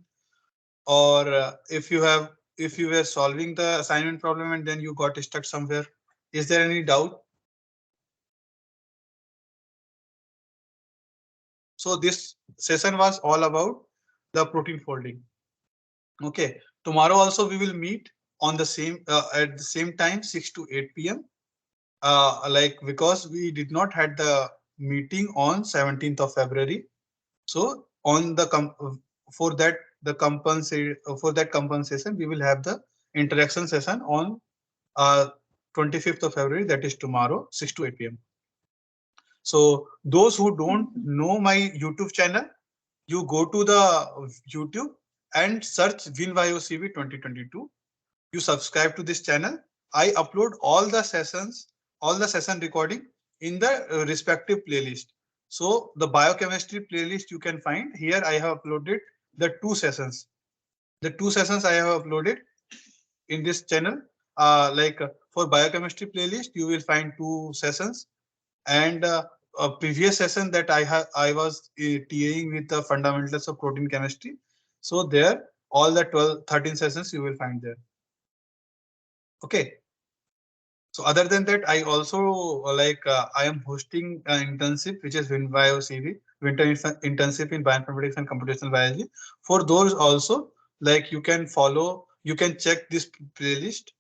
or if you were solving the assignment problem and then you got stuck somewhere? Is there any doubt? So this session was all about the protein folding. Okay, tomorrow also we will meet on the same at the same time, 6 to 8 p.m. Because we did not had the meeting on 17th of February. So on the for that compensation, we will have the interaction session on 25th of February, that is tomorrow, 6 to 8 p.m. So those who don't know my YouTube channel, you go to the YouTube and search WinYOCV 2022. You subscribe to this channel. I upload all the session recording in the respective playlist. So the biochemistry playlist you can find here. I have uploaded the two sessions. The two sessions I have uploaded in this channel. For biochemistry playlist, you will find two sessions, and a previous session that I was TAing with the fundamentals of protein chemistry. So there, all the 13 sessions you will find there. Okay. So other than that, I also I am hosting an internship which is WinBioCV, Winter Internship in Bioinformatics and Computational Biology. For those also, like you can follow, you can check this playlist.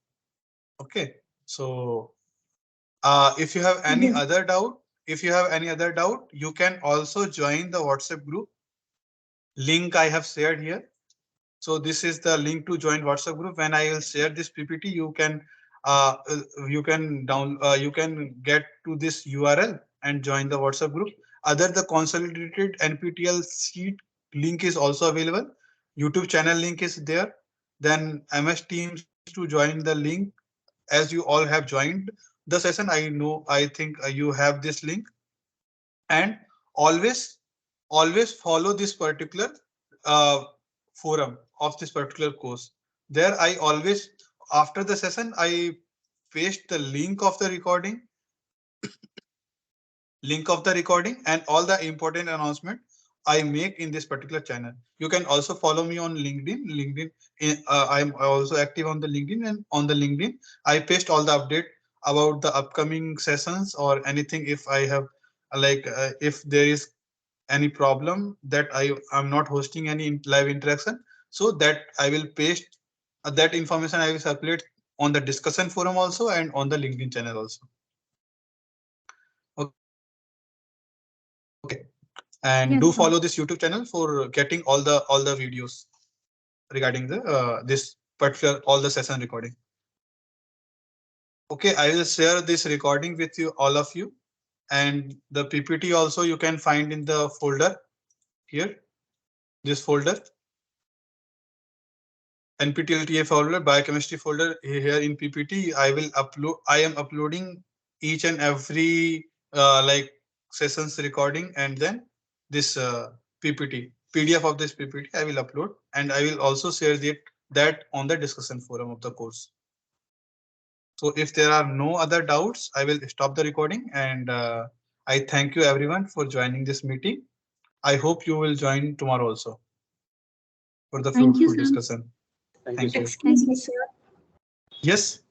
Okay. So if you have any other doubt, you can also join the WhatsApp group. Link I have shared here. So this is the link to join WhatsApp group. When I will share this PPT, you can get to this URL and join the WhatsApp group. The consolidated NPTEL sheet link is also available. YouTube channel link is there. Then MS Teams to join the link. As you all have joined the session, I think you have this link. And always follow this particular forum of this particular course. There I always, after the session, I paste the link of the recording and all the important announcement I make in this particular channel. You can also follow me on LinkedIn. I'm also active on the LinkedIn, and on the LinkedIn I paste all the update about the upcoming sessions or anything. If I have if there is any problem that I'm not hosting any live interaction, so that I will paste that information. I will circulate on the discussion forum also and on the LinkedIn channel also. Okay, and Yes, do sir. follow this YouTube channel for getting all the videos regarding the this particular all the session recording. Okay, I will share this recording with you, all of you, and the PPT also you can find in the folder here. This folder, NPTEL TA folder, biochemistry folder. Here in PPT, I am uploading each and every sessions recording, and then this PPT, PDF of this PPT I will upload, and I will also share that on the discussion forum of the course. So if there are no other doubts, I will stop the recording, and I thank you everyone for joining this meeting. I hope you will join tomorrow also for the Thank you, fruitful sir. discussion. Thank you. Excuse me, sir. Yes.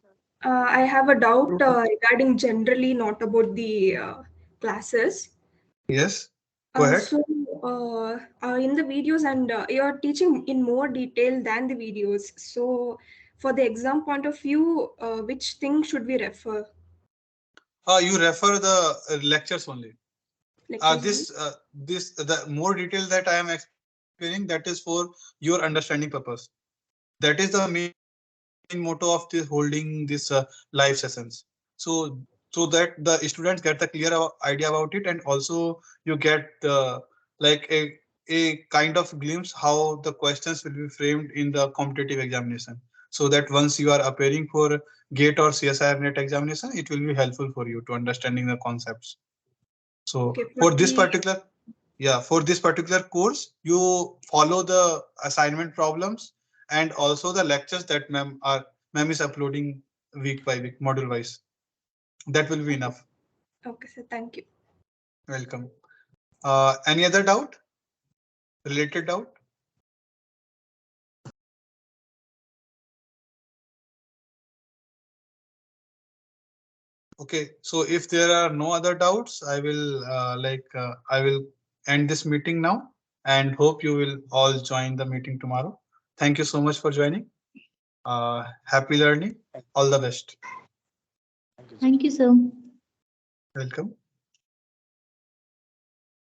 I have a doubt regarding generally, not about the classes. Yes. Go ahead. So, in the videos, and you're teaching in more detail than the videos. So, for the exam point of view, which thing should we refer? You refer the lectures only. Lectures The more detail that I am explaining, that is for your understanding purpose. That is the main motto of this holding this live sessions. So that the students get the clear idea about it, and also you get a kind of glimpse how the questions will be framed in the competitive examination. So that once you are appearing for GATE or CSIR-NET examination, it will be helpful for you to understanding the concepts. So okay, for this particular course, you follow the assignment problems and also the lectures that ma'am is uploading week by week, module wise. That will be enough. Okay, sir. Thank you. Welcome. Any other doubt? Related doubt? Okay, so if there are no other doubts, I will end this meeting now, and hope you will all join the meeting tomorrow. Thank you so much for joining. Happy learning. All the best. Thank you, sir. Welcome.